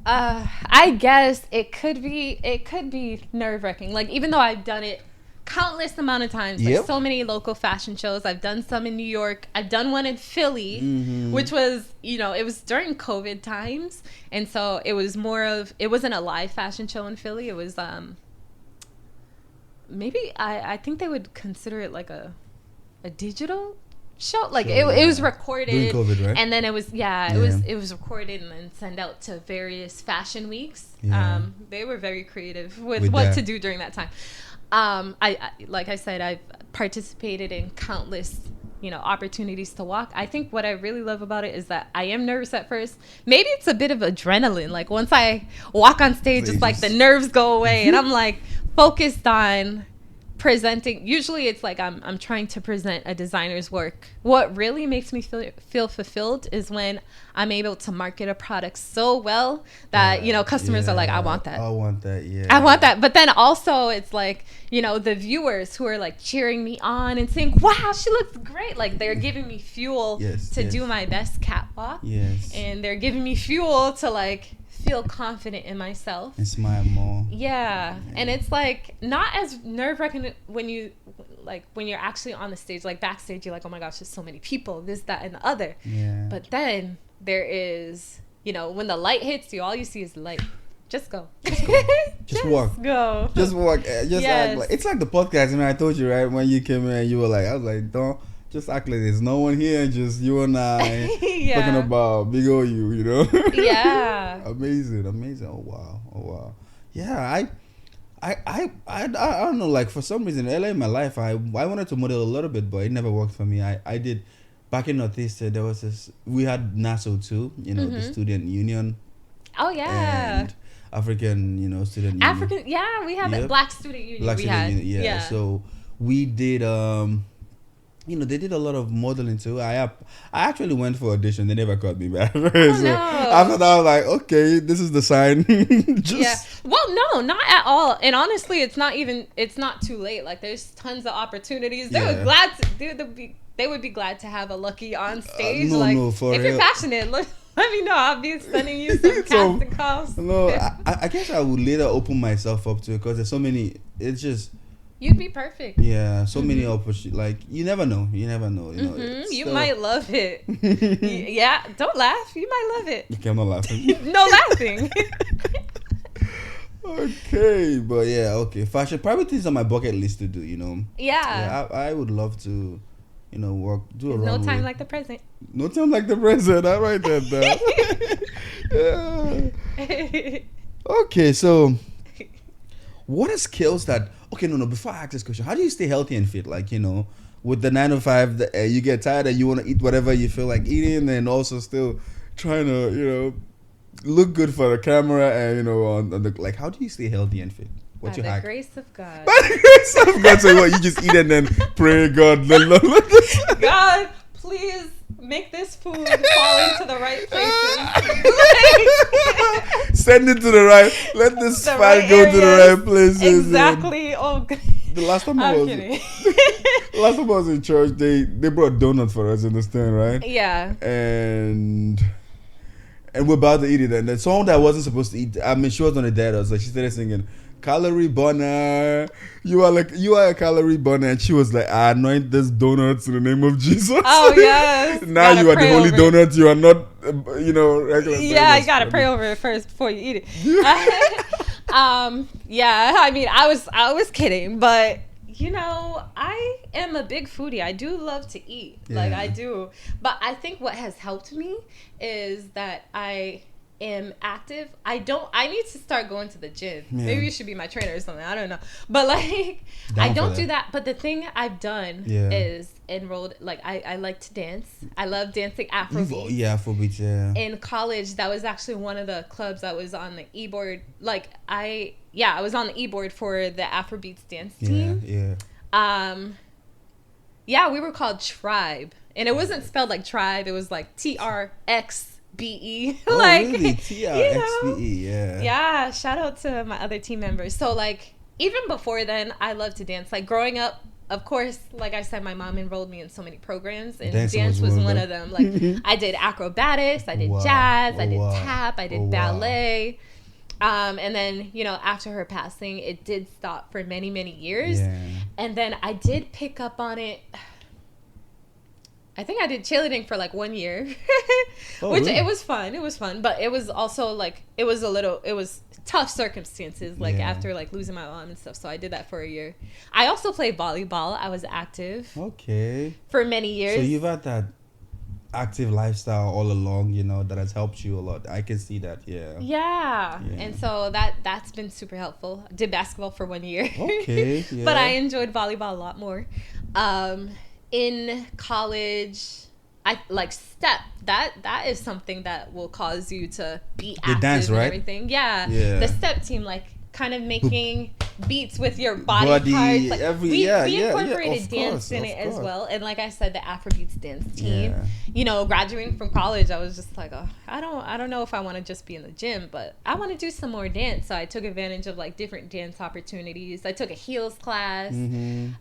I guess it could be nerve-wracking. Like, even though I've done it countless amount of times, like so many local fashion shows. I've done some in New York. I've done one in Philly, which was, it was during COVID times. And so it was it wasn't a live fashion show in Philly. It was, maybe I think they would consider it like a digital show. Like it was recorded during COVID, right? And then it was recorded and then sent out to various fashion weeks. They were very creative with what to do during that time. I like I said, I've participated in countless, opportunities to walk. I think what I really love about it is that I am nervous at first. Maybe it's a bit of adrenaline. Like once I walk on stage, it's like the nerves go away and I'm like focused on presenting. Usually it's like I'm trying to present a designer's work. What really makes me feel fulfilled is when I'm able to market a product so well that customers are like, I want that, I want that. But then also it's like, the viewers who are like cheering me on and saying, wow, she looks great. Like they're giving me fuel to do my best catwalk. And they're giving me fuel to like feel confident in myself and smile more. And it's like not as nerve-wracking when you're actually on the stage. Like backstage you're like, oh my gosh, there's so many people, this, that, and the other. But then there is, when the light hits you, all you see is the light. Just go. Just walk. Go. Just walk. Act like, it's like the podcast. I told you, right, when you came in, you were like, I was like, don't just act like there's no one here, just you and I talking about big old you, Amazing. Oh wow. Yeah, I don't know, like for some reason earlier in my life I wanted to model a little bit, but it never worked for me. I did back in Northeast. There was this, we had NASO too, the student union. Oh yeah. And African, student union. We have a Black student union. So we did they did a lot of modeling too. I actually went for audition. They never called me back. So after that, I was like, okay, this is the sign. Well, no, not at all. And honestly, it's not too late. Like there's tons of opportunities. They would be glad to have a Lucky on stage. If you're passionate, let me know. I'll be sending you some casting calls. No, I guess I would later open myself up to it because there's so many. It's just. You'd be perfect. Yeah, so many opportunities. Like you never know. You might love it. Don't laugh. You might love it. Okay, I'm not laughing. No laughing. Okay, but fashion probably things on my bucket list to do. I would love to. Work. Do a no time like the present. No time like the present. I write that down. Yeah. Okay, so. what are skills that? Okay, no. Before I ask this question, how do you stay healthy and fit? Like, with the 9 to 5, you get tired and you want to eat whatever you feel like eating, and also still trying to, look good for the camera, and on the, like, how do you stay healthy and fit? What's your hack? By the grace of God. By the grace of God. So what, you just eat and then pray, God, God, please make this food fall into the right places. Send it to the right. Let this fat right go to the areas. right places. Exactly. Oh, God. The last time I'm kidding. last time I was in church, they brought donuts for us, understand, right? Yeah. And we're about to eat it, and then someone that wasn't supposed to eat, I mean, she was on a diet, so she started singing, "Calorie burner, you are a calorie burner," and she was like, "I anoint this donuts in the name of Jesus." Oh yes. Now you are the holy donut. You are not, regular. Yeah, I gotta pray over it first before you eat it. Yeah. I mean, I was kidding, but I am a big foodie. I do love to eat. Yeah. Like I do. But I think what has helped me is that I am active. I need to start going to the gym. Yeah. Maybe you should be my trainer or something. I don't know. But like I don't do that. But the thing I've done is enrolled, like I like to dance. I love dancing Afrobeat. Yeah, Afrobeat, yeah. In college, that was actually one of the clubs I was on the e-board. Like I was on the e-board for the Afrobeats dance team. Yeah, we were called Tribe. And it wasn't spelled like tribe, it was like TRXBE. Oh, like really? TRXBE, yeah. Yeah, shout out to my other team members. So like even before then, I loved to dance. Like growing up, of course, like I said, my mom enrolled me in so many programs, and dance was one of them. Like I did acrobatics, I did jazz, I did tap, I did ballet. And then, after her passing, it did stop for many, many years. Yeah. And then I did pick up on it. I think I did cheerleading for like 1 year, which really? It was fun. It was fun, but it was also like, it was tough circumstances, like after like losing my mom and stuff. So I did that for a year. I also played volleyball. I was active. Okay. For many years. So you've had that active lifestyle all along, that has helped you a lot. I can see that. Yeah. And so that's been super helpful. Did basketball for 1 year. Okay. Yeah. But I enjoyed volleyball a lot more. In college, I like step. That is something that will cause you to be active dance, and right? everything. Yeah. The step team, like kind of making beats with your body parts. Like we incorporated dance in it as well. And like I said, the Afrobeats dance team. Graduating from college, I was just like, oh, I don't know if I want to just be in the gym, but I want to do some more dance. So I took advantage of like different dance opportunities. I took a heels class. Mm-hmm.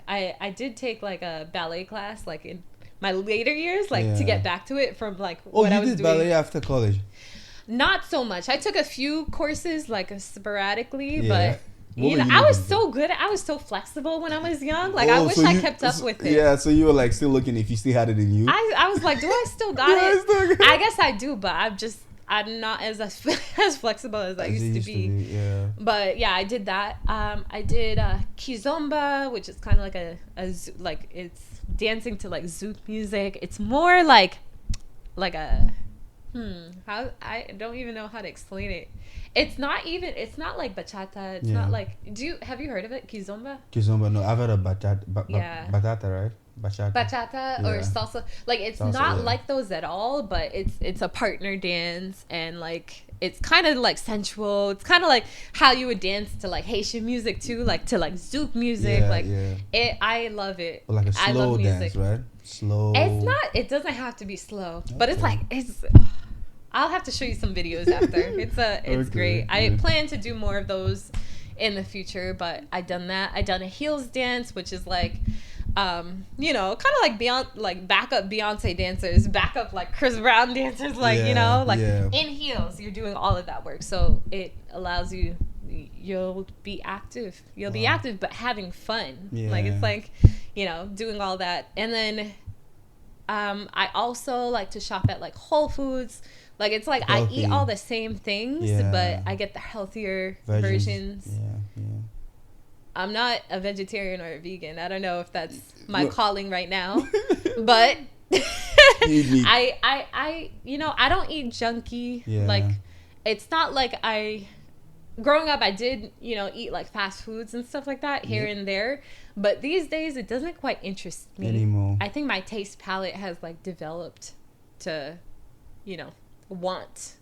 I did take like a ballet class, like in my later years, like to get back to it from like what I was doing. Oh, you did ballet after college? Not so much. I took a few courses like sporadically, but I was so good. I was so flexible when I was young. Like I wish I kept up with it. Yeah, so you were like still looking if you still had it in you. I was like, do I still got it? I guess I do, but I'm not as flexible as I used to be. Yeah. But yeah, I did that. I did kizomba, which is kind of like like it's dancing to like zouk music. It's more like a how I don't even know how to explain it. It's not like bachata. It's not like have you heard of it? Kizomba? Kizomba, no, I've heard of bachata. Bachata, right? Bachata or salsa. Like it's salsa, not like those at all, but it's a partner dance, and like it's kind of like sensual. It's kind of like how you would dance to like Haitian music too, like to like zouk music. I love it. But like a slow dance, right? Slow. It doesn't have to be slow, but it's like I'll have to show you some videos after. It's great. I plan to do more of those in the future, but I done that. I done a heels dance, which is like, kind of like backup Beyonce dancers, backup like Chris Brown dancers, in heels. You're doing all of that work, so it allows you. You'll be active. You'll be active, but having fun. Yeah. Like it's like, doing all that, and then, I also like to shop at like Whole Foods. Like it's like healthy. I eat all the same things, but I get the healthier versions. Yeah. I'm not a vegetarian or a vegan. I don't know if that's my calling right now, but I don't eat junky. Yeah. Like it's not like I growing up, I did, eat like fast foods and stuff like that here and there. But these days, it doesn't quite interest me anymore. I think my taste palette has like developed to, want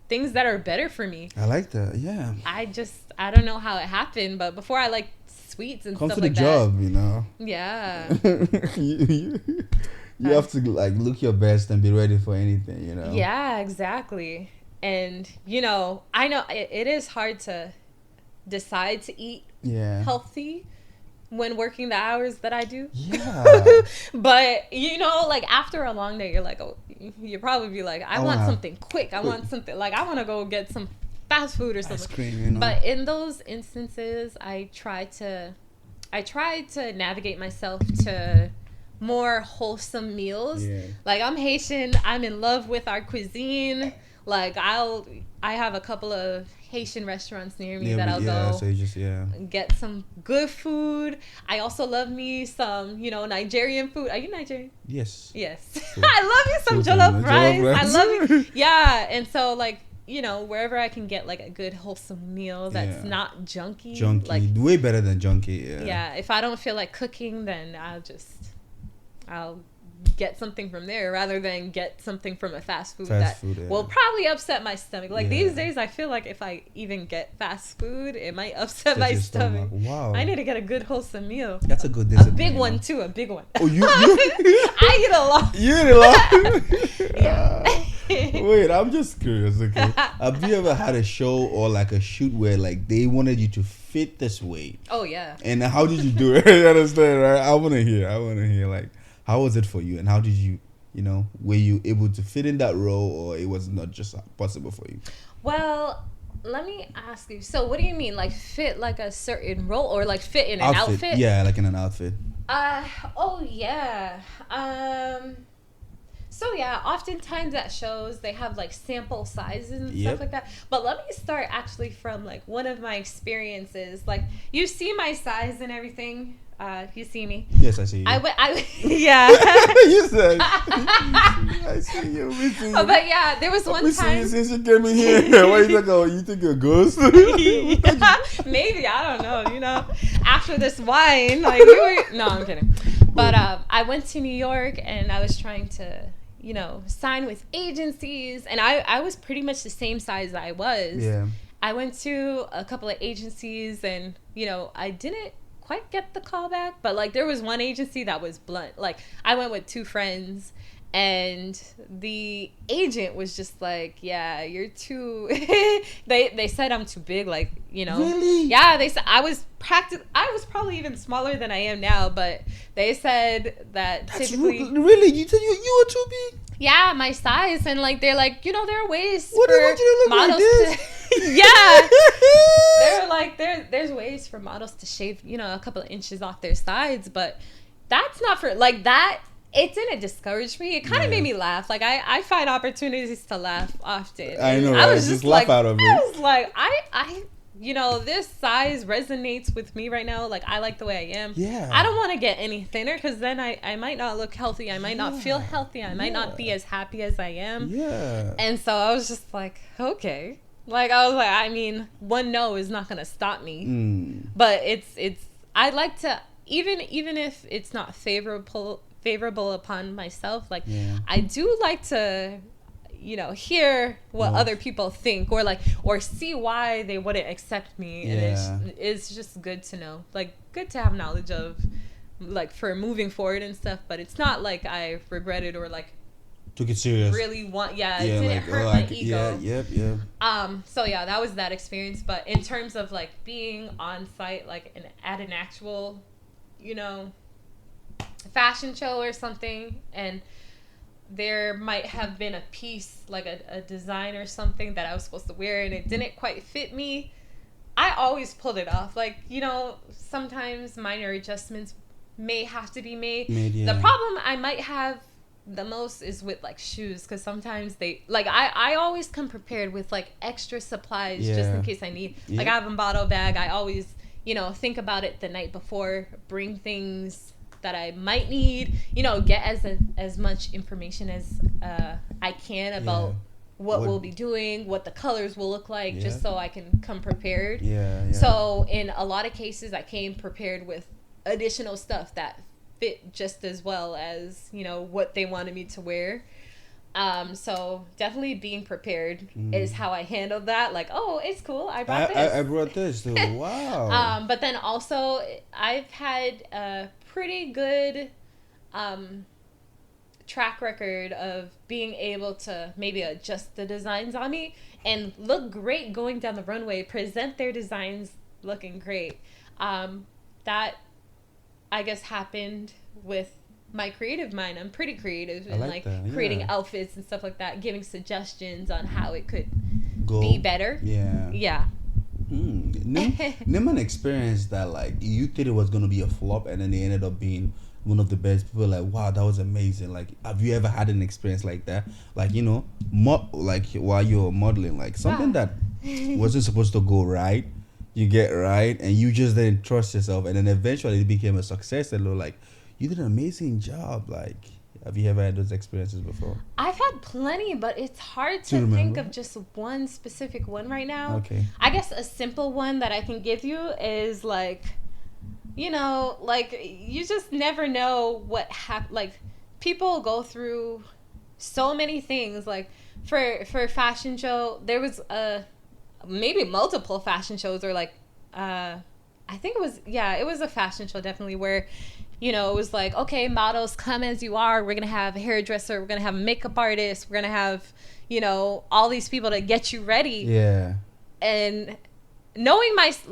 things that are better for me. I like that. Yeah. I don't know how it happened, but before I liked sweets and Come stuff to the like job, that. Yeah. you have to like look your best and be ready for anything. Yeah, exactly. And I know it is hard to decide to eat healthy when working the hours that I do. Yeah. But like after a long day, you're like, oh, you probably be like, I want something quick. I want something like I want to go get some fast food or something. Ice cream, But in those instances, I try to navigate myself to more wholesome meals. Yeah. Like I'm Haitian, I'm in love with our cuisine. Like I have a couple of Haitian restaurants near me that I'll go so you just get some good food. I also love me some, Nigerian food. Are you Nigerian? Yes. Sure. I love you some jollof rice. I love you. Yeah, and so like wherever I can get like a good wholesome meal that's not junky. Like way better than junky. Yeah, if I don't feel like cooking, then I'll get something from there rather than get something from a fast food will probably upset my stomach. Like these days, I feel like if I even get fast food, it might upset my stomach. Wow. I need to get a good wholesome meal. That's a good discipline. A big one too. A big one. Oh, you I eat a lot. You eat a lot. Yeah. Wait, I'm just curious. Okay, have you ever had a show or like a shoot where like they wanted you to fit this weight? Oh yeah. And how did you do it? You understand, right? I want to hear like. How was it for you, and how did you, were you able to fit in that role, or it was not just possible for you? Well, let me ask you. So, what do you mean, like fit like a certain role, or like fit in an outfit? Yeah, like in an outfit. Oh yeah. So yeah, oftentimes at shows they have like sample sizes and stuff like that. But let me start actually from like one of my experiences. Like you see my size and everything. You see me? Yes, I see you. Yeah. You said. I see you. We see you. But yeah, there was one time. We see you since you came in here. Why you like? Oh, you think you're a ghost? Maybe, I don't know. After this wine, like we were. No, I'm kidding. But I went to New York and I was trying to, sign with agencies, and I was pretty much the same size I was. Yeah. I went to a couple of agencies, and I didn't quite get the call back, but like there was one agency that was blunt. Like I went with two friends, and the agent was just like, yeah, you're too they said I'm too big, like Really? Yeah, they said I was probably even smaller than I am now, but they said that typically really you said you were too big. Yeah, my size, and like they're like, there are ways what for models like to yeah. They're like there's ways for models to shave, a couple of inches off their sides, but that's not for like that. It didn't discourage me. It kind of made me laugh. Like I find opportunities to laugh often. I know. I was just laugh out of it. I was like, I this size resonates with me right now. Like I like the way I am. Yeah. I don't want to get any thinner because then I might not look healthy. I might not feel healthy. I might not be as happy as I am. Yeah. And so I was just like, okay. Like I was like, I mean, one no is not gonna stop me. But it's I like to even if it's not favorable upon myself, like I do like to hear what other people think, or see why they wouldn't accept me. And it's just good to know, like good to have knowledge of, like for moving forward and stuff. But it's not like I regret it or like took it serious. Really want, it didn't hurt my ego. So yeah, that was that experience. But in terms of like being on site, like at an actual, fashion show or something, and there might have been a piece like a design or something that I was supposed to wear and it didn't quite fit me, I always pulled it off. Like sometimes minor adjustments may have to be made. The problem I might have the most is with like shoes, because sometimes they like I always come prepared with like extra supplies just in case I need. Like I have a bottle bag. I always think about it the night before, bring things that I might need, get as much information as I can about what we'll be doing, what the colors will look like, just so I can come prepared. Yeah. So in a lot of cases, I came prepared with additional stuff that fit just as well as, you know, what they wanted me to wear. So definitely being prepared is how I handled that. Like, oh, it's cool. I brought this. I brought this too. Wow. But then also I've had a pretty good track record of being able to maybe adjust the designs on me and look great going down the runway, present their designs looking great. That I guess happened with my creative mind. I'm pretty creative in like creating outfits and stuff like that, giving suggestions on how it could be better. Yeah. Name an experience that like you thought it was gonna be a flop and then it ended up being one of the best. People were like, wow, that was amazing. Like, have you ever had an experience like that? Like, you know, like while you're modeling, like something that wasn't supposed to go right, you get right, and you just didn't trust yourself, and then eventually it became a success. And they're like, you did an amazing job. Like, have you ever had those experiences before? I've had plenty, but it's hard to think of just one specific one right now. Okay. I guess a simple one that I can give you is like, you know, like you just never know what like people go through so many things. Like for a fashion show, there was maybe multiple fashion shows, or like I think it was a fashion show definitely, where, you know, it was like, okay, models, come as you are. We're going to have a hairdresser. We're going to have a makeup artist. We're going to have, you know, all these people to get you ready. Yeah. And knowing myself,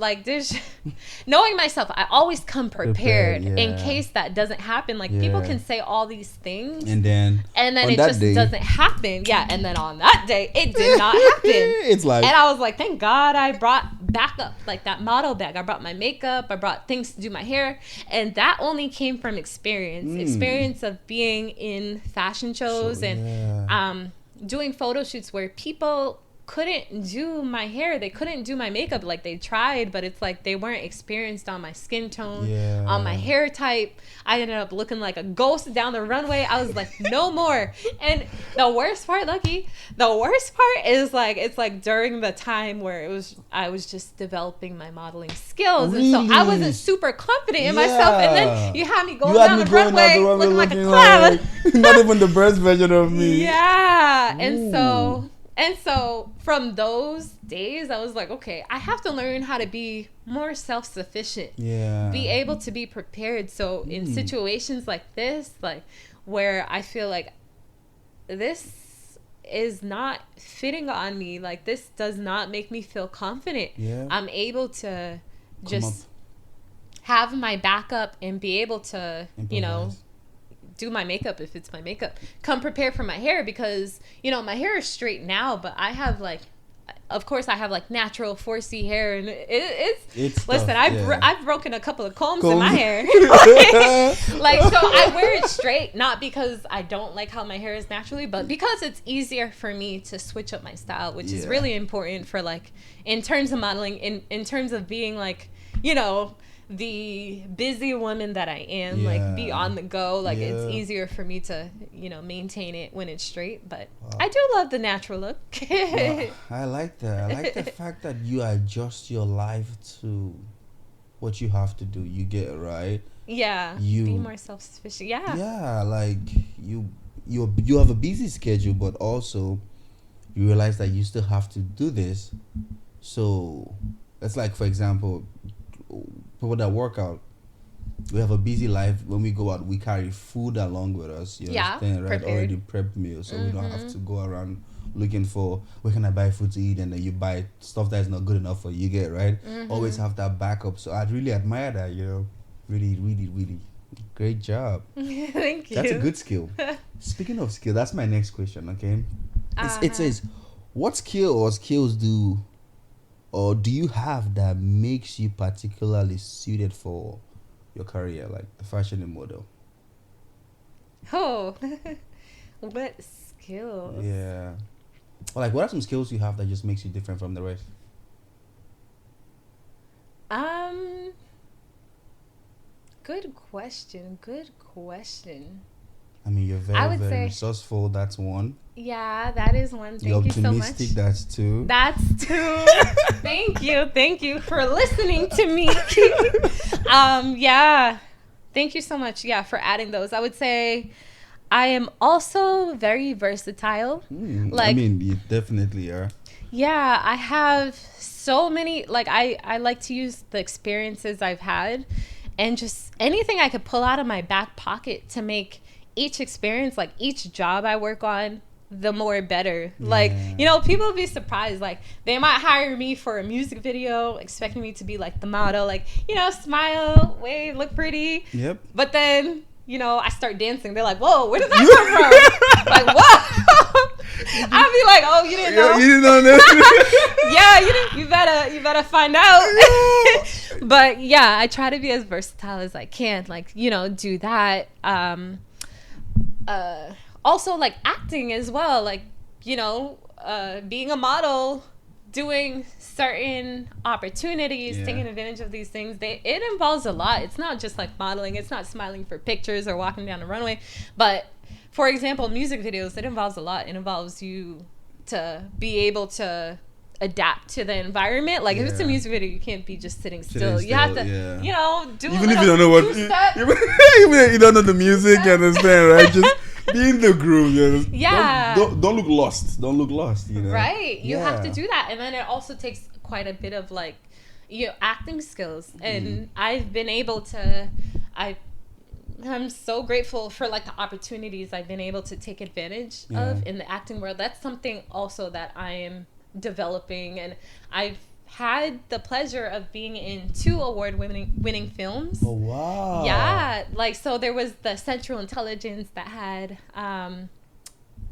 I always come prepared in case that doesn't happen. Like people can say all these things, and then it just doesn't happen. Yeah, and then on that day, it did not happen. It's like, and I was like, thank God I brought backup, like that model bag. I brought my makeup. I brought things to do my hair, and that only came from experience of being in fashion shows and doing photo shoots where people couldn't do my hair, they couldn't do my makeup. Like they tried, but it's like they weren't experienced on my skin tone, on my hair type. I ended up looking like a ghost down the runway. I was like, no more. And the worst part is like, it's like during the time where I was just developing my modeling skills, and so I wasn't super confident in myself, and then you had me going down the runway looking like a clown, not even the best version of me. And so from those days, I was like, okay, I have to learn how to be more self-sufficient. Yeah. Be able to be prepared. So in situations like this, like where I feel like this is not fitting on me, like this does not make me feel confident. Yeah. I'm able to just have my backup and be able to, you know, do my makeup if it's my makeup. Come prepared for my hair, because, you know, my hair is straight now, but I have like, of course I have like natural 4C hair, and it's listen, I've broken a couple of combs in my hair. Like, so I wear it straight, not because I don't like how my hair is naturally, but because it's easier for me to switch up my style, which is really important for like, in terms of modeling, in terms of being like, you know, the busy woman that I am, like be on the go, like it's easier for me to, you know, maintain it when it's straight. But I do love the natural look. I like that. I like the fact that you adjust your life to what you have to do. You get it right. Yeah. You be more self-sufficient. Yeah. Yeah, like you have a busy schedule, but also you realize that you still have to do this. So it's like, for example, people that work out, we have a busy life. When we go out, we carry food along with us. You understand, right? Prepared. Already prepped meals, so we don't have to go around looking for where can I buy food to eat, and then you buy stuff that is not good enough for you. You get right. Always have that backup. So I really admire that. You know, really, really, really great job. Thank you. That's a good skill. Speaking of skill, that's my next question. Okay, it says, what skill or skills do you have that makes you particularly suited for your career, like the fashion and model? Oh, what skills? Yeah. Or like, what are some skills you have that just makes you different from the rest? Good question. I mean, you're I would very say, resourceful. That's one. Yeah, that is one. You're Thank you so much. optimistic, that's two. That's two. Thank you for listening to me. Yeah, thank you so much. Yeah, for adding those. I would say I am also very versatile. I mean, you definitely are. Yeah, I have so many. Like I like to use the experiences I've had, and just anything I could pull out of my back pocket to make each experience, like each job I work on, the more better. Like, you know, people will be surprised. Like, they might hire me for a music video expecting me to be like the model, like, you know, smile, wave, look pretty. Yep. But then, you know, I start dancing. They're like, whoa, where did that come from? Like, what? I'll be like, oh, you didn't know? You didn't know that? Yeah, you better find out. But yeah, I try to be as versatile as I can. Like, you know, do that. Also, like, acting as well, like, you know, being a model, doing certain opportunities, taking advantage of these things, it involves a lot. It's not just like modeling. It's not smiling for pictures or walking down the runway. But for example, music videos, it involves a lot. It involves you to be able to adapt to the environment. Like, if it's a music video, you can't be just sitting still. You have to, you know, do even if you don't know what even if you don't know the music, you understand, right? Just be in the groove. Yeah. Don't look lost. Don't look lost. You know. Right. You have to do that, and then it also takes quite a bit of, like, you know, acting skills. And I've been able to. I'm so grateful for, like, the opportunities I've been able to take advantage of in the acting world. That's something also that I am developing, and I've had the pleasure of being in 2 award-winning films. Oh, wow. Yeah, like, so there was the Central Intelligence that had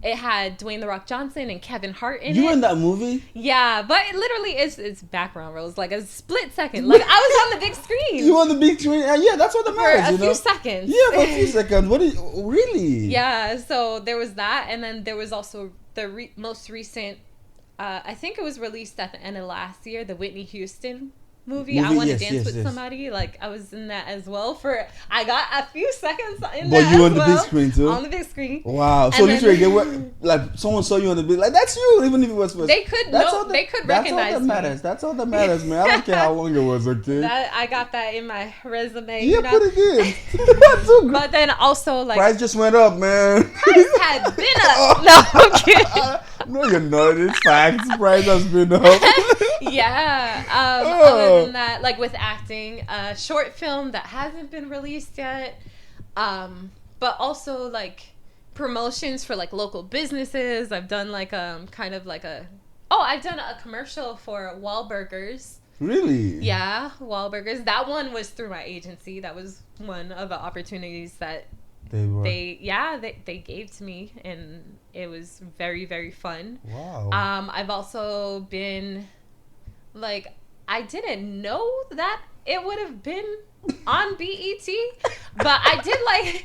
it had Dwayne "The Rock" Johnson and Kevin Hart in it. You were in that movie? Yeah, but it literally it's background roles, like a split second. Like, I was on the big screen. You on the big screen? Yeah, that's what the matters. For a few seconds. Yeah, for a few seconds. Really? Yeah, so there was that, and then there was also the most recent. I think it was released at the end of last year, the Whitney Houston movie. I Want to Dance with Somebody. Like, I was in that as well. I got a few seconds in but that you as on the big screen too? On the big screen. Wow. So literally, they were like, someone saw you on the big, like, that's you, even if it was first. They could recognize me. That's all that matters. That's all that matters, man. I don't care how long it was, okay? I got that in my resume. Yeah, you know? put it in. But then also, like, price just went up, man. Price had been up. No, I'm kidding. No, you're not. It's facts. Price has been up. Yeah. Other than that, like, with acting, a short film that hasn't been released yet, but also, like, promotions for, like, local businesses. I've done, like, kind of like I've done a commercial for Wahlburgers. Really? Yeah, Wahlburgers. That one was through my agency. That was one of the opportunities that they gave to me, and it was very, very fun. Wow. I've also been, like, I didn't know that it would have been on BET, but I did, like,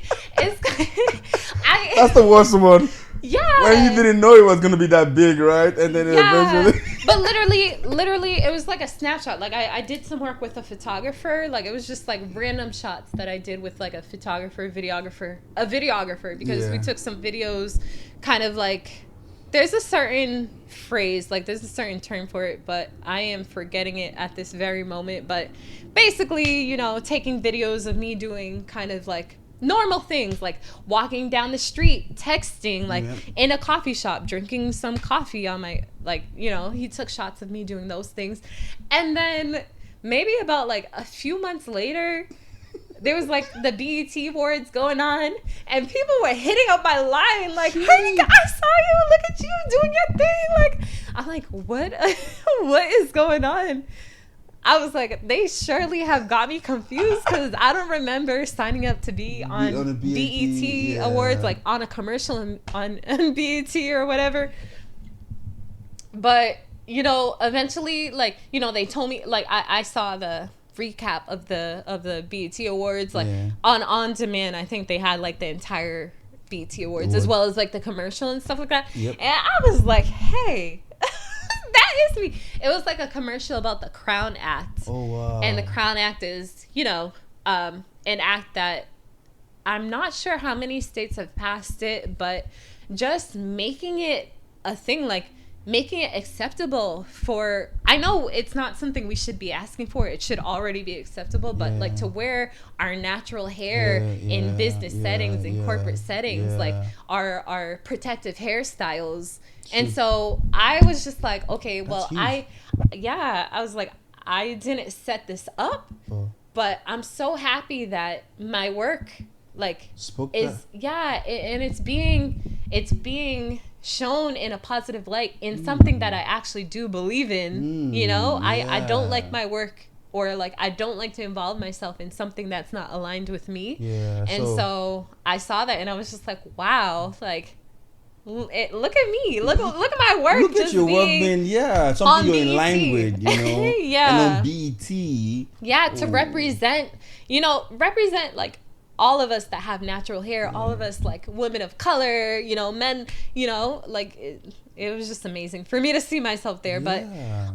that's the worst one. Yeah. When you didn't know it was gonna be that big, right? And then eventually. But literally, it was like a snapshot. Like, I did some work with a photographer. Like, it was just, like, random shots that I did with, like, a videographer, because we took some videos, kind of like, there's a certain phrase, like, there's a certain term for it, but I am forgetting it at this very moment. But basically, you know, taking videos of me doing kind of, like, normal things, like walking down the street, texting, like, in a coffee shop, drinking some coffee on my, like, you know, he took shots of me doing those things. And then maybe about, like, a few months later, there was, like, the BET Awards going on, and people were hitting up my line, like, Hernica, I saw you, look at you doing your thing. Like, I'm like, what? What is going on? I was like, they surely have got me confused, because I don't remember signing up to be on BET Awards, like, on a commercial on BET or whatever. But, you know, eventually, like, you know, they told me, like, I saw the recap of the BET Awards, like, on demand. I think they had, like, the entire BET Awards as well as, like, the commercial and stuff like that. And I was like, hey, that is me. It was like a commercial about the Crown Act. Oh, wow. And the Crown Act is, you know, an act that I'm not sure how many states have passed it, but just making it a thing, like making it acceptable for, I know it's not something we should be asking for, it should already be acceptable, but like to wear our natural hair in business settings, in corporate settings, like our protective hairstyles. And so I was just like, okay, well, I was like, I didn't set this up, but I'm so happy that my work like and it's being shown in a positive light, in something that I actually do believe in. I don't like my work, or like I don't like to involve myself in something that's not aligned with me. So I saw that and I was just like, wow, like look at me, look at my work, look just at your work being something you're in line with, and on BET to represent like all of us that have natural hair, all of us like women of color, men, like it was just amazing for me to see myself there. But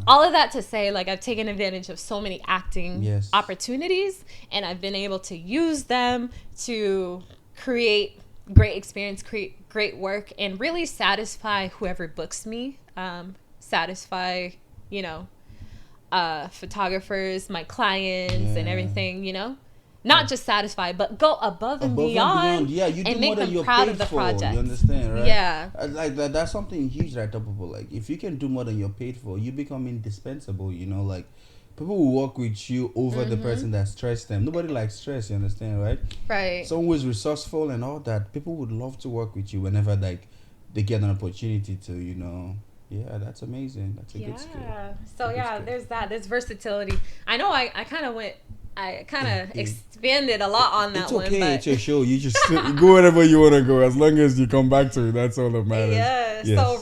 all of that to say, like, I've taken advantage of so many acting opportunities, and I've been able to use them to create great experience, create great work, and really satisfy whoever books me, satisfy, photographers, my clients, and everything, not just satisfy, but go above and beyond. You do and more make than them you're proud paid of the for. project. You understand, right? Yeah. Like that's something huge right up of, like, if you can do more than you're paid for, you become indispensable. Like, people will work with you over the person that stressed them. Nobody likes stress. You understand, right? Right. Someone who is resourceful and all that, people would love to work with you whenever, like, they get an opportunity to. Yeah, that's amazing. That's a good skill. So there's versatility. I know I kind of expanded a lot on that it's one. Okay, but it's your show. You just go wherever you want to go, as long as you come back to it. That's all that matters. Yeah. Yes. So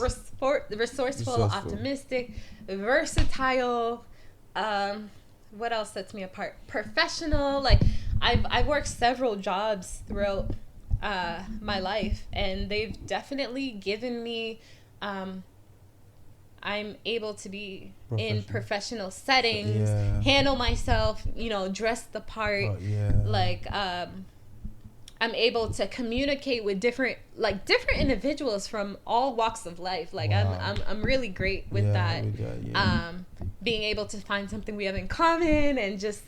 resourceful, optimistic, versatile. What else sets me apart? Professional. Like I've worked several jobs throughout my life, and they've definitely given me. I'm able to be in professiontional settings, handle myself, dress the part. Like, I'm able to communicate with different individuals from all walks of life. Like, I'm really great with that. Being able to find something we have in common, and just,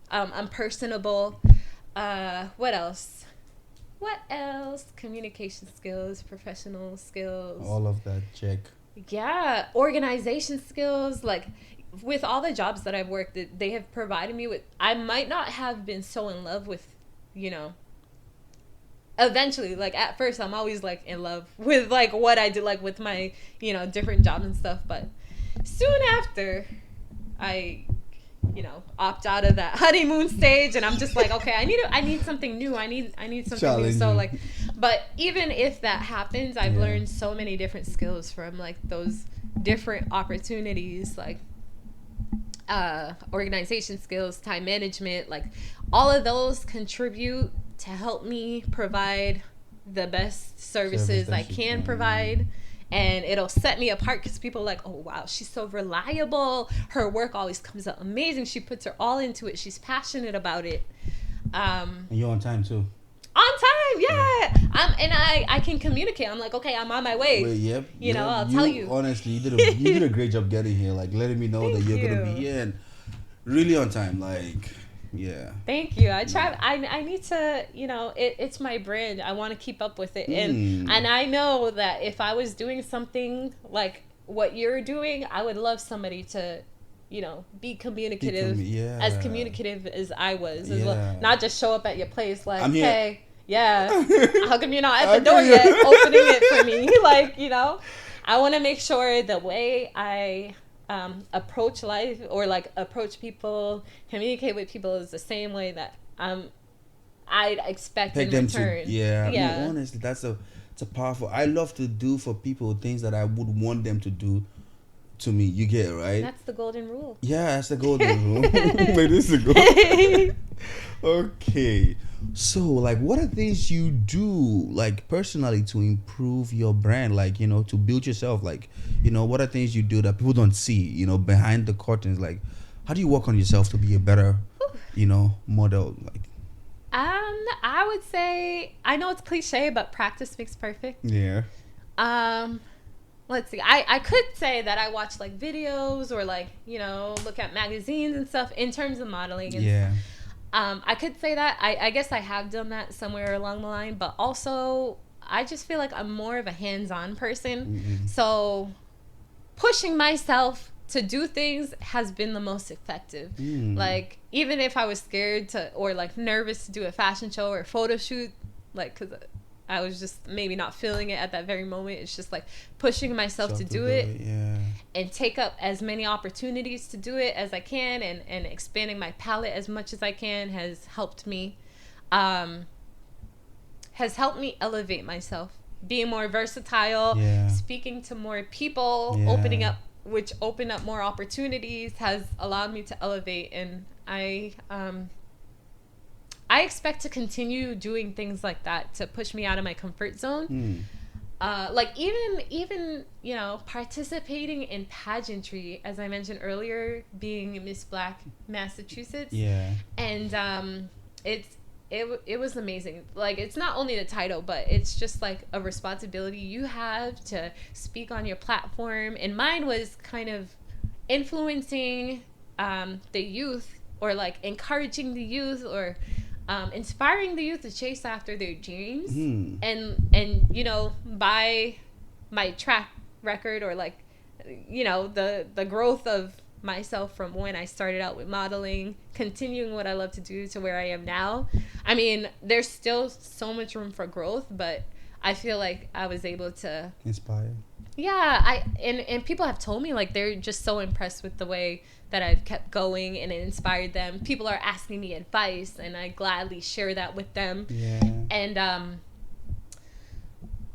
I'm personable. What else? Communication skills, professional skills. All of that, check. Yeah, organization skills. Like, with all the jobs that I've worked, they have provided me with, I might not have been so in love with, eventually, like, at first I'm always like in love with like what I do, like with my, different jobs and stuff. But soon after I, opt out of that honeymoon stage, and I'm just like, okay, I need something new. I need something new. So like, but even if that happens, I've learned so many different skills from like those different opportunities, like organization skills, time management, like all of those contribute to help me provide the best services I can provide. And it'll set me apart because people are like, oh, wow, she's so reliable. Her work always comes out amazing. She puts her all into it. She's passionate about it. And you're on time, too. On time, yeah. I can communicate. I'm like, okay, I'm on my way. I'll tell you. Honestly, you did a great job getting here, like letting me know that you're going to be here and really on time. Like, yeah. Thank you. I try. I need to, it's my brand. I want to keep up with it. And I know that if I was doing something like what you're doing, I would love somebody to, be communicative, as communicative as I was. As well. Not just show up at your place like, I'm here. Hey, how come you're not at the door yet opening it for me? Like, I want to make sure the way I approach life, or like approach people, communicate with people, is the same way that I'd expect in return. I mean, honestly, it's a powerful. I love to do for people things that I would want them to do to me. You get it, right? That's the golden rule. Yeah, that's the golden rule. Like, this is the golden. Okay. So, like, what are things you do, like, personally to improve your brand, like, to build yourself? Like, what are things you do that people don't see, behind the curtains? Like, how do you work on yourself to be a better, model? Like, I would say, I know it's cliche, but practice makes perfect. Yeah. Let's see. I could say that I watch like videos or like, you know, look at magazines and stuff in terms of modeling. And, Yeah. I could say that. I guess I have done that somewhere along the line, but also I just feel like I'm more of a hands-on person. Mm-hmm. So pushing myself to do things has been the most effective. Like, even if I was scared to, or like nervous to do a fashion show or a photo shoot, like, because I was just maybe not feeling it at that very moment. It's just like pushing myself to do it, yeah, and take up as many opportunities to do it as I can, and expanding my palette as much as I can has helped me. Has helped me elevate myself, being more versatile, speaking to more people, opening up, which opened up more opportunities, has allowed me to elevate. And I expect to continue doing things like that to push me out of my comfort zone. Like even you know, participating in pageantry, as I mentioned earlier, being Miss Black Massachusetts. And it was amazing. Like, it's not only the title, but it's just like a responsibility you have to speak on your platform. And mine was kind of influencing the youth, or like encouraging the youth, or inspiring the youth to chase after their dreams. And you know, by my track record, or like, you know, the growth of myself from when I started out with modeling, continuing what I love to do to where I am now. I mean, there's still so much room for growth, but I feel like I was able to inspire. Yeah, and people have told me, like, they're just so impressed with the way that I've kept going, and it inspired them. People are asking me advice, and I gladly share that with them. And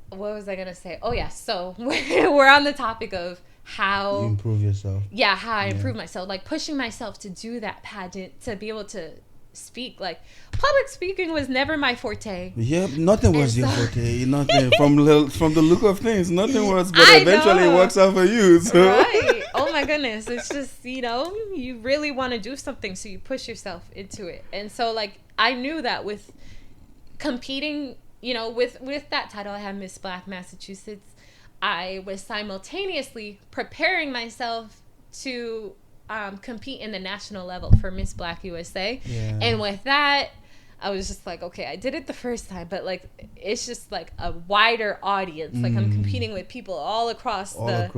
what was I gonna say? Oh yeah, so we're on the topic of how you improve yourself. Yeah, how I improve myself, like pushing myself to do that pageant, to be able to speak. Like, public speaking was never my forte. Yep, nothing was your forte. Nothing from the look of things, nothing was. But eventually, it works out for you. So. Right? Oh my goodness, it's just, you know, you really want to do something, so you push yourself into it. And so, like, I knew that with competing, you know, with that title, I had Miss Black Massachusetts. I was simultaneously preparing myself to compete in the national level for Miss Black USA. And with that, I was just like, okay, I did it the first time, but like, it's just like a wider audience. Like, I'm competing with people all across the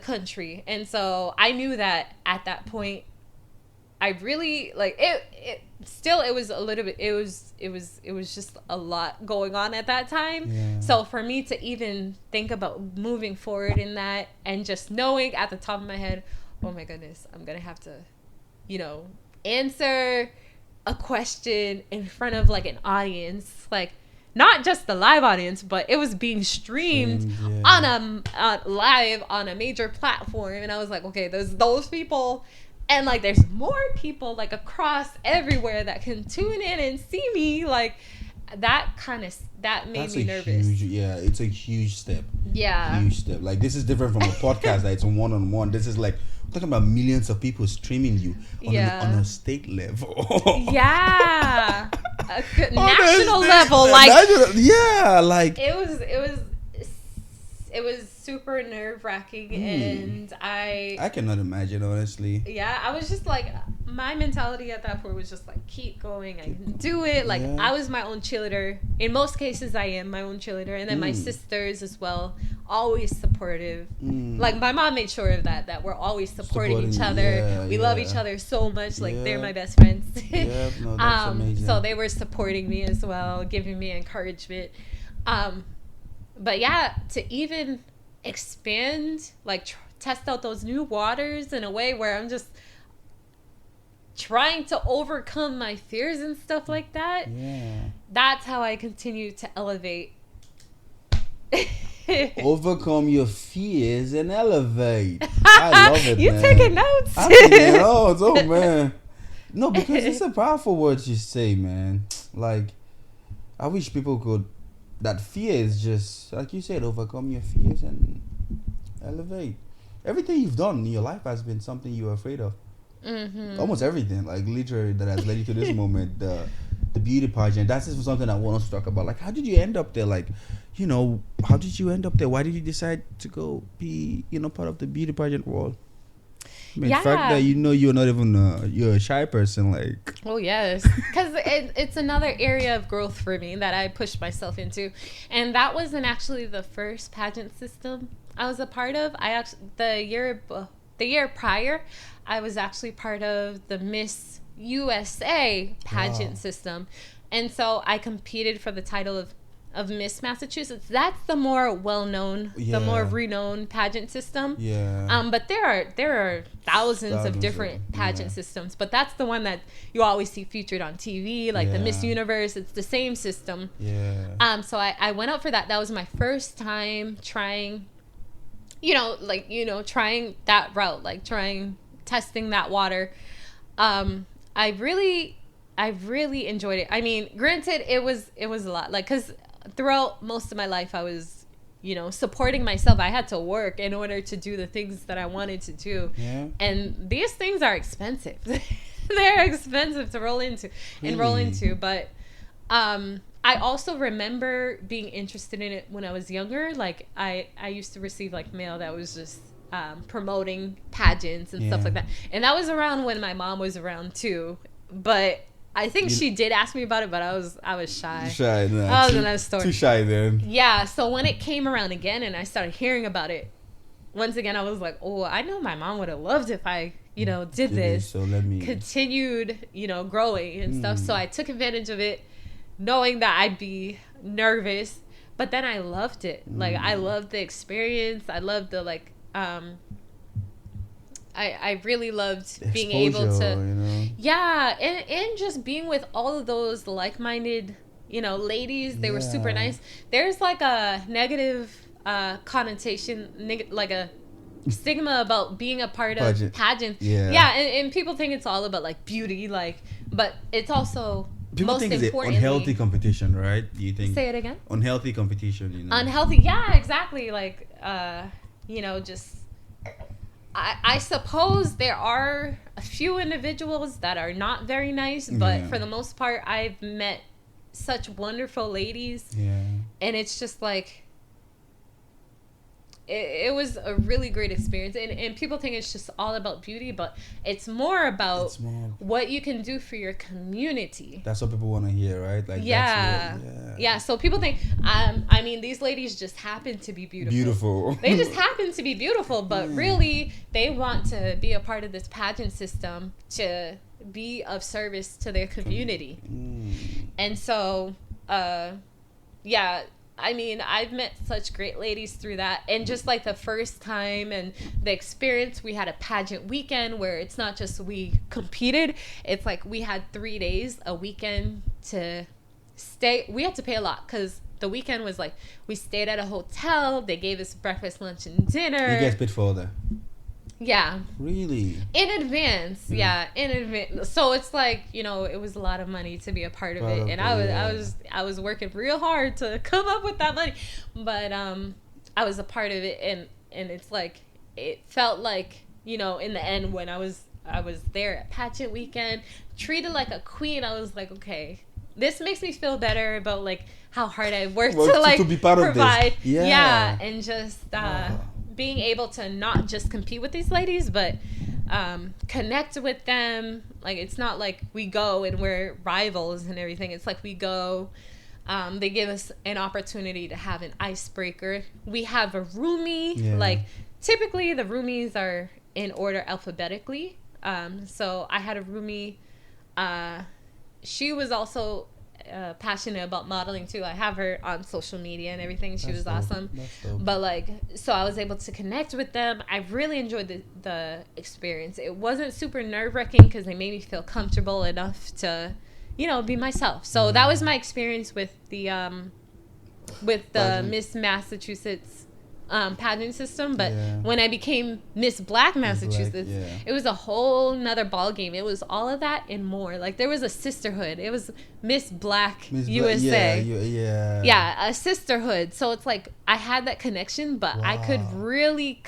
country. And so I knew that at that point, I really like it. Still, it was a little bit. It was just a lot going on at that time. So for me to even think about moving forward in that, and just knowing at the top of my head, oh my goodness, I'm gonna have to, you know, answer a question in front of like an audience, like not just the live audience, but it was being streamed on live on a major platform. And I was like, okay, there's those people. And, like, there's more people, like, across everywhere that can tune in and see me. Like, that made me nervous. It's a huge step. Huge step. Like, this is different from a podcast that it's one-on-one. This is, like, we're talking about millions of people streaming you on a state level. National level. Like, like. It was super nerve-wracking, and I cannot imagine, honestly. I was just like, my mentality at that point was just like, keep going, I can do it. Like, I was my own cheerleader. In most cases, I am my own cheerleader. And then my sisters as well, always supportive. Like, my mom made sure of that we're always supporting each other. We love each other so much. Like, they're my best friends. That's amazing. So they were supporting me as well, giving me encouragement. But yeah, to even expand, like, test out those new waters in a way where I'm just trying to overcome my fears and stuff like that. That's how I continue to elevate. Overcome your fears and elevate. I love it, you man. taking notes? I'm taking notes. Oh, man. No, because it's a powerful word you say, man. Like, I wish people could. That fear is just, like you said, overcome your fears and elevate. Everything you've done in your life has been something you were afraid of. Almost everything, like, literally, that has led you to this moment. The beauty pageant. That's just something I want us to talk about. Like, how did you end up there? Like, how did you end up there? Why did you decide to go be, part of the beauty pageant world? I mean, the fact that you're not even you're a shy person, like. Oh yes, because it's another area of growth for me that I pushed myself into, and that wasn't actually the first pageant system I was a part of. The year prior, I was actually part of the Miss USA pageant system, and so I competed for the title of Miss Massachusetts. That's the more well-known, the more renowned pageant system. Yeah. But there are thousands of different pageant systems, but that's the one that you always see featured on TV, like the Miss Universe. It's the same system. Yeah. So I went out for that. That was my first time trying, trying that route, like testing that water. I really enjoyed it. I mean, granted, it was a lot, like, because throughout most of my life, I was, supporting myself. I had to work in order to do the things that I wanted to do. Yeah. And these things are expensive. They're expensive to enroll into. But I also remember being interested in it when I was younger. Like, I used to receive, like, mail that was just promoting pageants and stuff like that. And that was around when my mom was around, too. But I think she did ask me about it, but I was shy. Shy, no. That was another story. Too shy then. Yeah, so when it came around again and I started hearing about it, once again I was like, oh, I know my mom would have loved if I, did this. So let me continued, growing and stuff. So I took advantage of it, knowing that I'd be nervous, but then I loved it. Like, I loved the experience. I loved the I really loved being able to, and just being with all of those like-minded, ladies. They were super nice. There's like a negative connotation, like a stigma about being a part of pageants. And people think it's all about like beauty, but it's also people most think it's unhealthy competition, right? Do you think? Say it again. Unhealthy competition, Unhealthy, yeah, exactly. Like, just. I suppose there are a few individuals that are not very nice, but for the most part, I've met such wonderful ladies. Yeah. And it's just like, it was a really great experience. And people think it's just all about beauty, but it's more about what you can do for your community. That's what people want to hear, right? Like, yeah. So people think, these ladies just happen to be beautiful. They just happen to be beautiful, but really, they want to be a part of this pageant system to be of service to their community. And so, I've met such great ladies through that. And just like the first time and the experience, we had a pageant weekend where it's not just we competed. It's like we had 3 days, a weekend to stay. We had to pay a lot because the weekend was like, we stayed at a hotel. They gave us breakfast, lunch, and dinner. You guys paid for all that? Yeah. Really? In advance. Yeah, in advance. So it's like, it was a lot of money to be a part of it. And I was working real hard to come up with that money. But I was a part of it, and it's like, it felt like, in the end when I was there at pageant weekend, treated like a queen. I was like, okay, this makes me feel better about like how hard I worked to be part provide. Of this. Yeah. And just being able to not just compete with these ladies, but connect with them. Like, it's not like we go and we're rivals and everything. It's like we go, they give us an opportunity to have an icebreaker. We have a roomie. Like, typically the roomies are in order alphabetically. So I had a roomie. She was also passionate about modeling too. I have her on social media and everything. She was awesome. But so I was able to connect with them. I really enjoyed the experience. It wasn't super nerve-wracking because they made me feel comfortable enough to, be myself. So that was my experience with the Miss Massachusetts pageant system. But when I became Miss Black Massachusetts, it was a whole nother ball game. It was all of that and more. Like, there was a sisterhood. It was Miss Black USA. A sisterhood. So it's like I had that connection, but I could really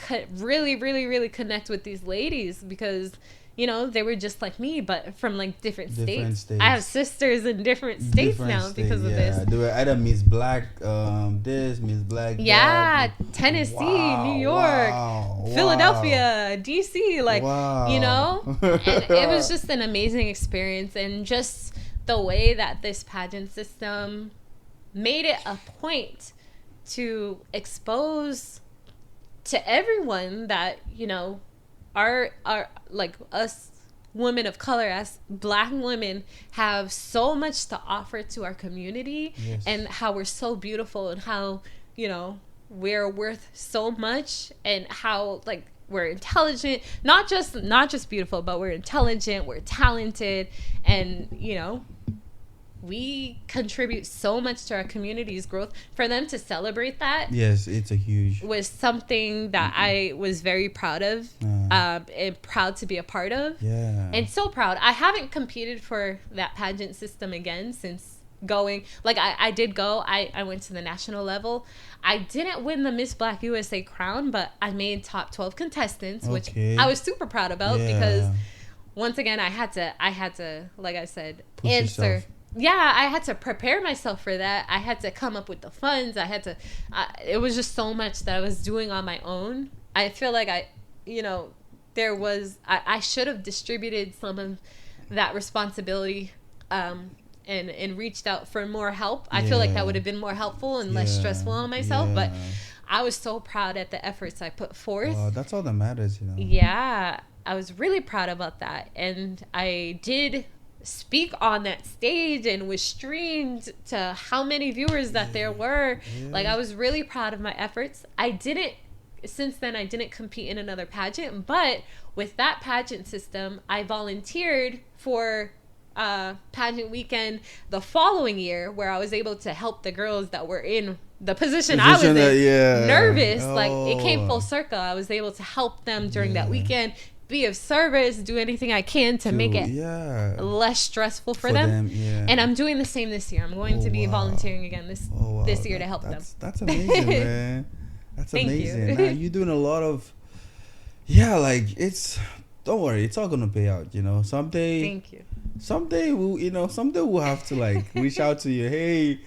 connect with these ladies because they were just like me, but from like different states. States. I have sisters in different states now because of this. They were either Miss Black, Miss Black. Yeah, that. Tennessee, Wow, New York, Philadelphia, DC, like, and it was just an amazing experience. And just the way that this pageant system made it a point to expose to everyone that, our like us women of color, as Black women, have so much to offer to our community. Yes. And how we're so beautiful, and how, we're worth so much, and how like we're intelligent, not just beautiful, but we're intelligent, we're talented, and we contribute so much to our community's growth. For them to celebrate that, yes, it's a huge, was something that I was very proud of, and proud to be a part of. Yeah. And so proud. I haven't competed for that pageant system again since going. Like, I did go. I went to the national level. I didn't win the Miss Black USA crown, but I made top 12 contestants, which I was super proud about, because once again, I had to, like I said, push answer. Yourself. Yeah, I had to prepare myself for that. I had to come up with the funds. I had to, it was just so much that I was doing on my own. I feel like I should have distributed some of that responsibility, and reached out for more help. I feel like that would have been more helpful and less stressful on myself. But I was so proud at the efforts I put forth. That's all that matters, Yeah, I was really proud about that. And I did speak on that stage and was streamed to how many viewers that there were. Like, I was really proud of my efforts. Since then I didn't compete in another pageant, but with that pageant system, I volunteered for pageant weekend the following year, where I was able to help the girls that were in the position I was in, nervous. Like, it came full circle. I was able to help them during that weekend, be of service, do anything I can to make it less stressful for them. And I'm doing the same this year. I'm going to be volunteering again this year to help them. That's amazing, man. That's amazing. You. Now, you're doing a lot of, don't worry, it's all gonna pay out. Someday. Thank you. Someday we'll have to like reach out to you. Hey,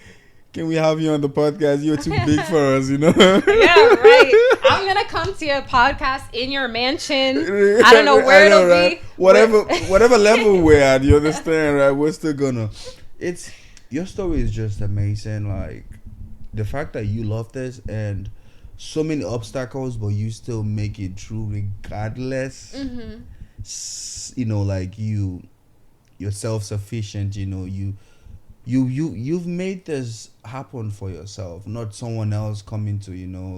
can we have you on the podcast? You're too big for us, Yeah, right. I'm gonna come to your podcast in your mansion. I don't know where it'll be. Whatever level we're at, you understand, right? We're still gonna. Your story is just amazing. Like, the fact that you love this and so many obstacles, but you still make it through regardless. Like you're self-sufficient. You've made this happen for yourself, not someone else coming to,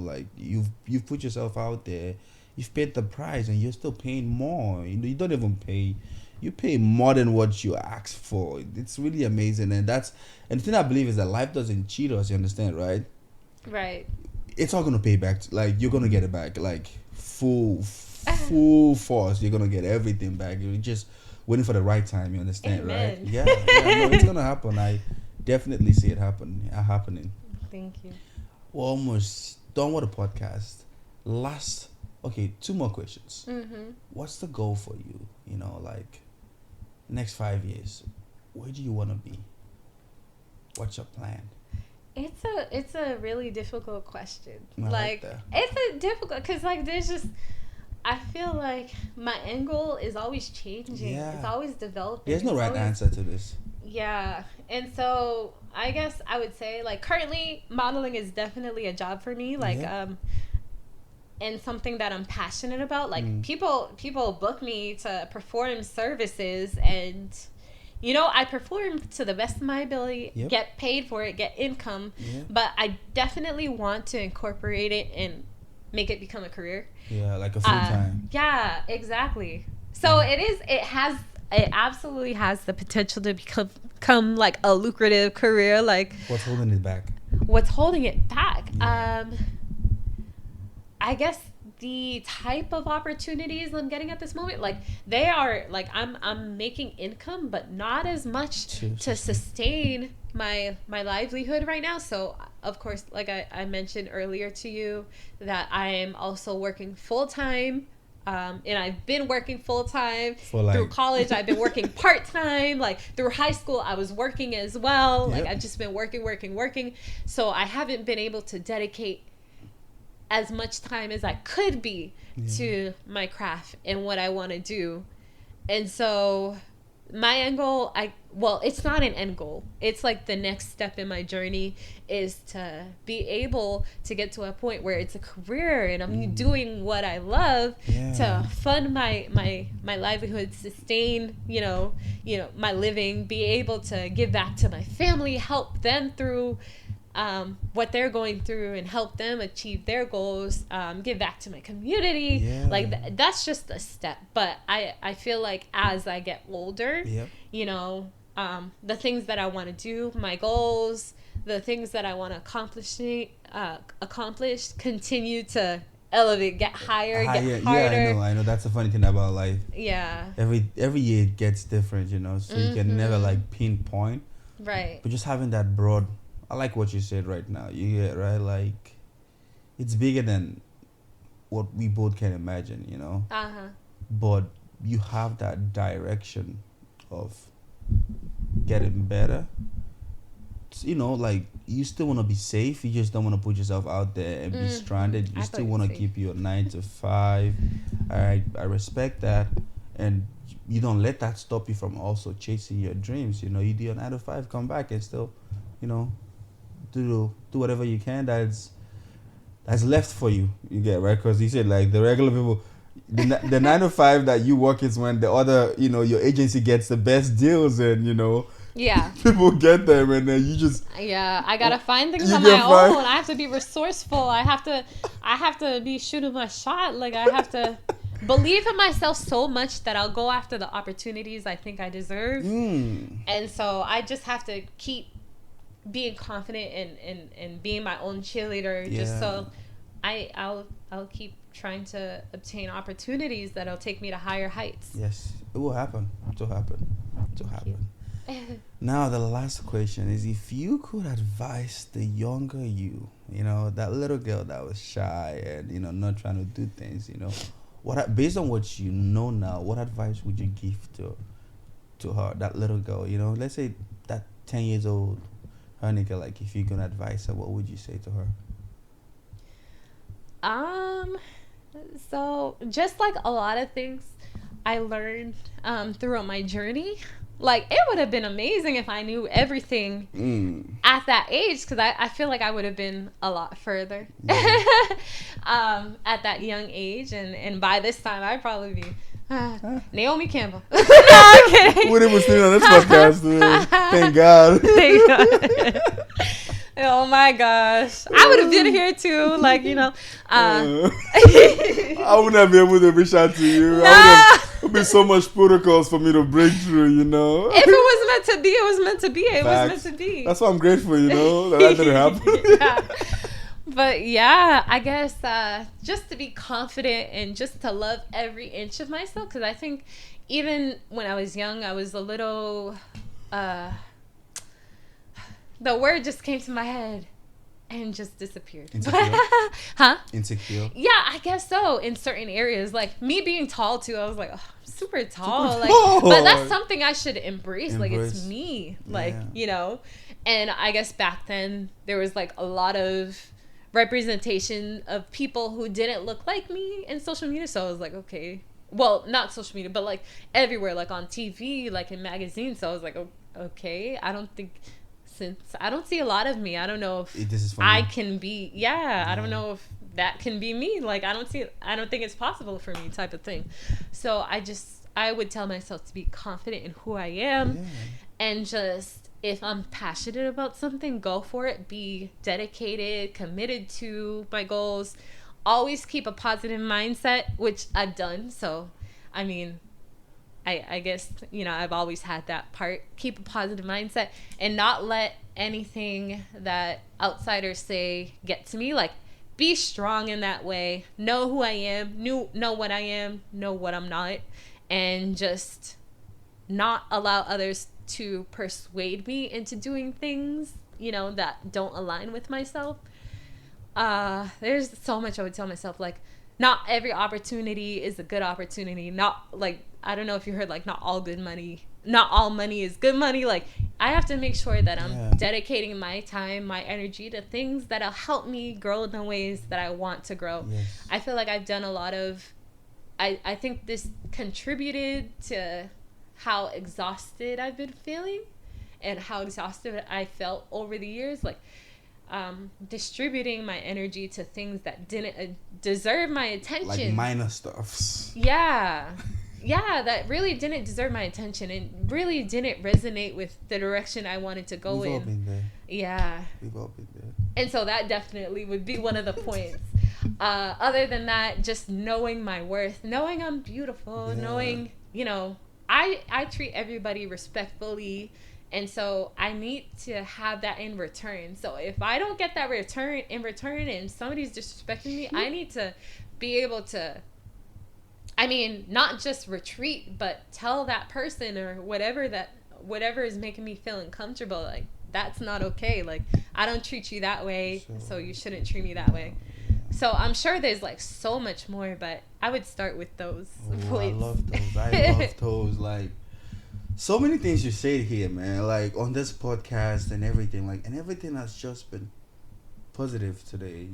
like you've put yourself out there, you've paid the price, and you're still paying more. You don't even pay, you pay more than what you asked for. It's really amazing. And the thing I believe is that life doesn't cheat us, you understand, right? Right. It's all gonna pay back. Like, you're gonna get it back, like full force. You're gonna get everything back. You're just waiting for the right time, you understand. Amen. Right? No, it's gonna happen. I definitely see it happening. Thank you. We're almost done with the podcast. Two more questions. What's the goal for you? Like, next 5 years, where do you want to be? What's your plan? It's a really difficult question. Like that. It's a difficult, because like there's just, I feel like my end goal is always changing. Yeah. It's always developing. There's no right answer to this. Yeah. And so I guess I would say, like, currently modeling is definitely a job for me. Like, and something that I'm passionate about. Like, people book me to perform services, and I perform to the best of my ability, get paid for it, get income, but I definitely want to incorporate it make it become a career. Yeah, like a full time. Yeah, exactly. So it absolutely has the potential to become like a lucrative career. Like, what's holding it back? Yeah. I guess the type of opportunities I'm getting at this moment, like, they are like, I'm making income, but not as much to sustain my livelihood right now. So of course, like I mentioned earlier to you, that I am also working full time And I've been working full time like through college. I've been working part time. Like through high school, I was working as well. Like I've just been working. So I haven't been able to dedicate as much time as I could be to my craft and what I want to do. And so my end goal, it's not an end goal. It's like the next step in my journey is to be able to get to a point where it's a career and I'm doing what I love to fund my livelihood, sustain, my living, be able to give back to my family, help them through what they're going through and help them achieve their goals, give back to my community. That's just a step. But I feel like as I get older, the things that I want to do, my goals, the things that I want to accomplish continue to elevate, get higher, get harder. I know that's the funny thing about life. Every year it gets different, so you can never like pinpoint, right? But just having that broad, I like what you said right now. You get right, like it's bigger than what we both can imagine, But you have that direction of getting better. Like you still want to be safe. You just don't want to put yourself out there and be stranded. You still want to keep your 9 to 5. I respect that, and you don't let that stop you from also chasing your dreams. You do your 9 to 5, come back and still, do whatever you can that's left for you. You get right, because you said like the regular people, the 9 to 5 that you work is when the other your agency gets the best deals, and people get them, and then you just I gotta find things on my own. I have to be resourceful. I have to be shooting my shot. Like I have to believe in myself so much that I'll go after the opportunities I think I deserve. And so I just have to keep being confident and being my own cheerleader, just so I'll keep trying to obtain opportunities that'll take me to higher heights. Yes, it will happen. It will happen. Now the last question is, if you could advise the younger you, that little girl that was shy and not trying to do things, what, based on what you know now, what advice would you give to her, that little girl? Let's say that 10 years old Hernica, like if you're gonna advise her, what would you say to her? So just like a lot of things I learned throughout my journey, like it would have been amazing if I knew everything at that age, because I feel like I would have been a lot further at that young age, and by this time I'd probably be Naomi Campbell. No, I'm kidding. What was doing on this podcast? Thank God. Oh my gosh, I would have been here too. Like I would not be able to reach out to you. It would be so much protocols for me to break through. If it was meant to be, it was meant to be. It was meant to be. That's why I'm grateful. That didn't happen. But yeah, I guess just to be confident and just to love every inch of myself, because I think even when I was young, I was a little the word just came to my head and just disappeared. Insecure? Huh? Insecure? Yeah, I guess so. In certain areas, like me being tall too, I was like, oh, I'm super tall. But that's something I should embrace. Like it's me, And I guess back then there was like a lot of representation of people who didn't look like me in social media. So I was like, okay, well, not social media, but like everywhere, like on TV, like in magazines. So I was like, okay, since I don't see a lot of me, I don't know if I can be, I don't know if that can be me. Like, I don't think it's possible for me, type of thing. So I would tell myself to be confident in who I am, and just, if I'm passionate about something, go for it. Be dedicated, committed to my goals. Always keep a positive mindset, which I've done. So, I mean, I guess, I've always had that part. Keep a positive mindset and not let anything that outsiders say get to me. Like, be strong in that way. Know who I am. Know what I am. Know what I'm not. And just not allow others to persuade me into doing things, that don't align with myself. There's so much I would tell myself, like, not every opportunity is a good opportunity. Not like, I don't know if you heard, like, not all money is good money. Like, I have to make sure that I'm dedicating my time, my energy to things that'll help me grow in the ways that I want to grow. Yes. I feel like I've done a lot of, I think this contributed to how exhausted I've been feeling and how exhausted I felt over the years. Like, distributing my energy to things that didn't deserve my attention. Like minor stuffs. Yeah. Yeah, that really didn't deserve my attention and really didn't resonate with the direction I wanted to go in. We've all been there. Yeah. We've all been there. And so that definitely would be one of the points. Other than that, just knowing my worth, knowing I'm beautiful, knowing, you know, I treat everybody respectfully. And so I need to have that in return. So if I don't get that in return and somebody's disrespecting me, I need to be able to, I mean, not just retreat, but tell that person or whatever is making me feel uncomfortable. Like, that's not okay. Like, I don't treat you that way, so you shouldn't treat me that way. So I'm sure there's like so much more, but I would start with those points. I love those. Like, so many things you said here, man. Like, on this podcast and everything. Like, and everything has just been positive today.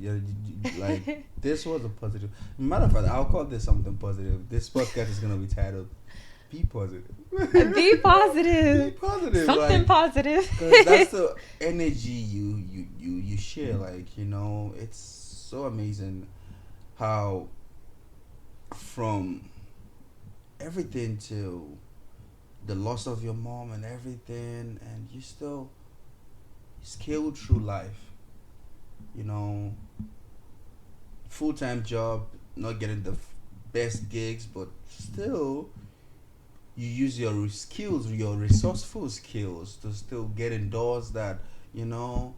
Like, this was a positive. Matter of fact, I'll call this something positive. This podcast is gonna be titled "Be Positive." Be positive. Be positive. Something like, positive. Cause that's the energy you share. Like, you know, it's so amazing how from everything to the loss of your mom and everything, and you still scale through life. You know, full-time job, not getting the best gigs, but still you use your skills, your resourceful skills to still get in doors that, you know,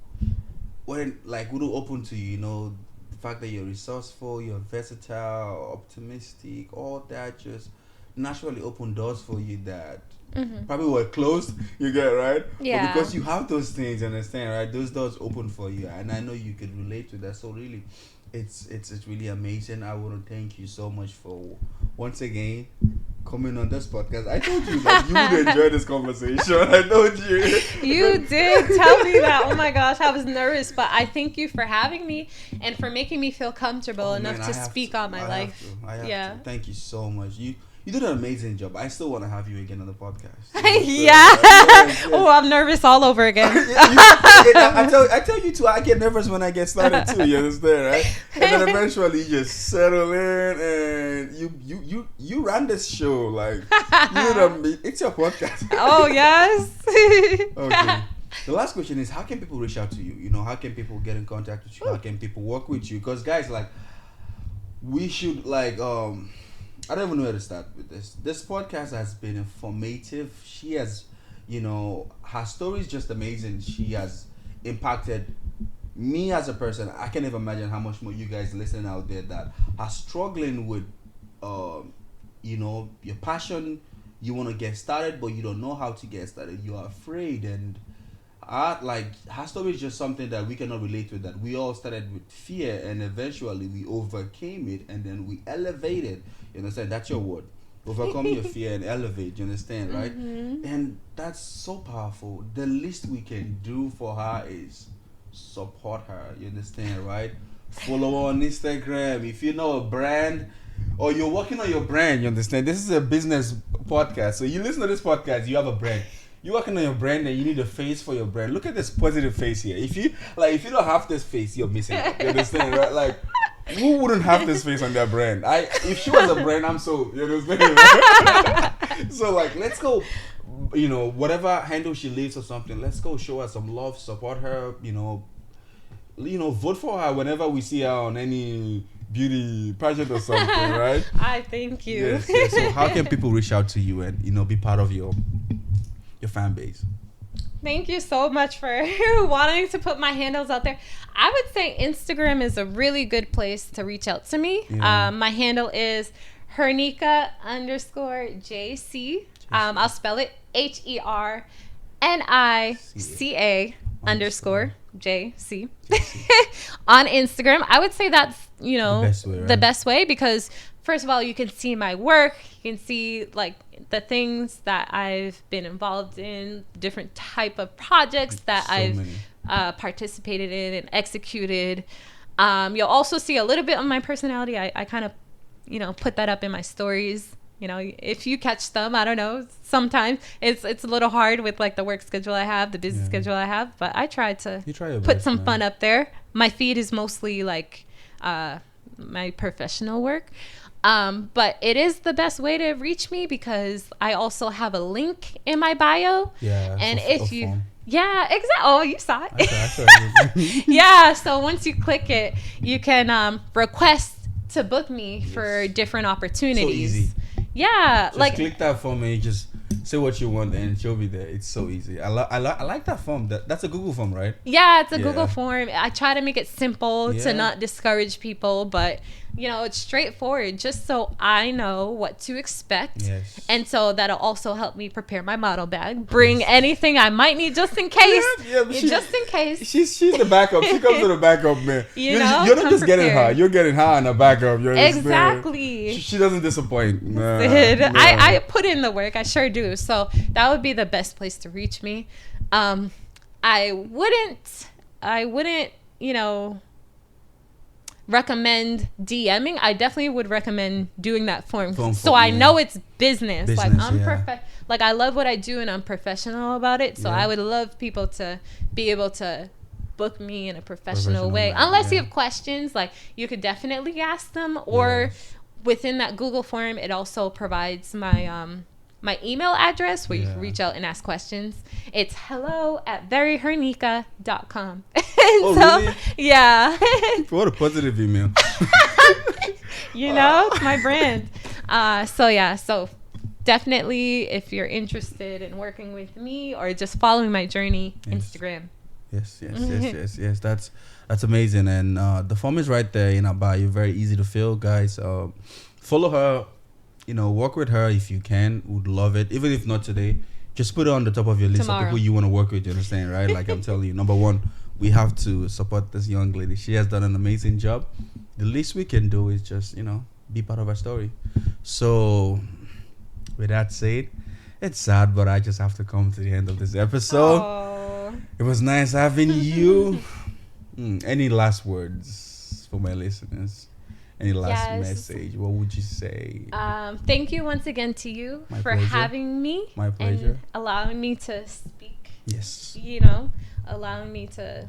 when like would open to you. You know, the fact that you're resourceful, you're versatile, optimistic, all that just naturally open doors for you that probably were closed. You get it, right? Yeah. But because you have those things, understand, right? Those doors open for you, and I know you could relate to that. So really, it's really amazing. I want to thank you so much for once again coming on this podcast. I told you that you would enjoy this conversation. I told you. You did tell me that. Oh my gosh, I was nervous, but I thank you for having me and for making me feel comfortable enough to speak on my life. I have to. Thank you so much. You did an amazing job. I still want to have you again on the podcast. Yes. Oh, I'm nervous all over again. I tell you too, I get nervous when I get started too. You understand, right? And then eventually you just settle in and you run this show like it's your podcast. Oh yes. Okay. The last question is, how can people reach out to you? You know, how can people get in contact with you? How can people work with you? Because guys, like, we should like I don't even know where to start with this. This podcast has been informative. She has, you know, her story is just amazing. She has impacted me as a person. I can't even imagine how much more you guys listening out there that are struggling with, you know, your passion. You want to get started, but you don't know how to get started. You are afraid, and her story is just something that we cannot relate to. That we all started with fear, and eventually we overcame it, and then we elevated. You understand? That's your word. Overcome your fear and elevate. You understand, right? And that's so powerful. The least we can do for her is support her. You understand, right? Follow her on Instagram. If you know a brand or you're working on your brand, you understand? This is a business podcast. So you listen to this podcast, you have a brand. You're working on your brand and you need a face for your brand. Look at this positive face here. If you don't have this face, you're missing it. You understand, right? Like, who wouldn't have this face on their brand? If she was a brand, I'm so, you understand? Right? So like, let's go, you know, whatever handle she leaves or something, let's go show her some love, support her, you know, vote for her whenever we see her on any beauty pageant or something, right? I thank you. Yes. So how can people reach out to you and, you know, be part of your fan base? Thank you so much for wanting to put my handles out there. I would say Instagram is a really good place to reach out to me. Yeah. My handle is Hernica _JC. I'll spell it HERNICA _JC. On Instagram, I would say that's The best way, right? the best way, because first of all, you can see my work, you can see like the things that I've been involved in, different type of projects that I've participated in and executed. You'll also see a little bit of my personality. I kind of, put that up in my stories. If you catch them, I don't know. Sometimes it's a little hard with like the work schedule I have, the busy schedule I have, but I try to put some fun up there. My feed is mostly like my professional work. But it is the best way to reach me because I also have a link in my bio. Yeah. And if you... Yeah, exactly. Oh, you saw it. I saw it. Yeah, so once you click it, you can request to book me for different opportunities. So easy. Yeah, just click that form and you just say what you want and she'll be there. It's so easy. I like that form. That's a Google form, right? Yeah, it's a Google form. I try to make it simple to not discourage people, but it's straightforward, just so I know what to expect. Yes. And so that'll also help me prepare my model bag, bring anything I might need just in case. Just in case. She's the backup. She comes to the backup, man. You're not just getting her. You're getting her on the backup. Exactly. She doesn't disappoint. I put in the work. I sure do. So that would be the best place to reach me. I wouldn't, recommend DMing. I definitely would recommend doing that form so I know it's business. Like I'm like I love what I do and I'm professional about it. So I would love people to be able to book me in a professional way. Unless you have questions, like you could definitely ask them, or within that Google form, it also provides my my email address where you can reach out and ask questions. It's hello@veryhernica.com. Really? Yeah. What a positive email. It's my brand. So definitely if you're interested in working with me or just following my journey, Instagram. Yes. That's amazing. And the form is right there in our bio. Very easy to fill, guys. Follow her. Work with her if you can. Would love it. Even if not today, just put it on the top of your list of people you want to work with. You understand, right? Like I'm telling you, number one, we have to support this young lady. She has done an amazing job. The least we can do is just, be part of her story. So, with that said, it's sad, but I just have to come to the end of this episode. Aww. It was nice having you. Any last words for my listeners? Any last message? What would you say? Thank you once again to you for having me. My pleasure. And allowing me to speak. Yes. Allowing me to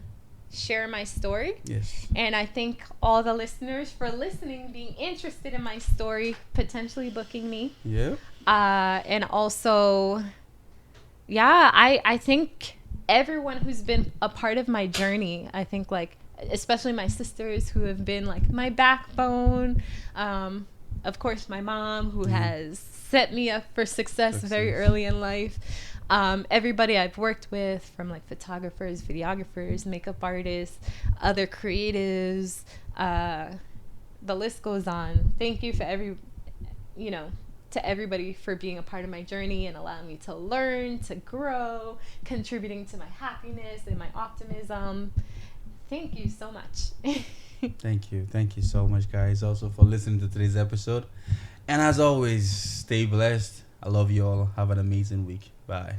share my story. Yes. And I thank all the listeners for listening, being interested in my story, potentially booking me. Yeah. And also, I think everyone who's been a part of my journey, I think especially my sisters who have been like my backbone. Of course, my mom who has set me up for success very early in life. Everybody I've worked with, from like photographers, videographers, makeup artists, other creatives, the list goes on. Thank you for to everybody for being a part of my journey and allowing me to learn, to grow, contributing to my happiness and my optimism. Thank you so much. Thank you so much, guys, also for listening to today's episode. And as always, stay blessed. I love you all. Have an amazing week. Bye.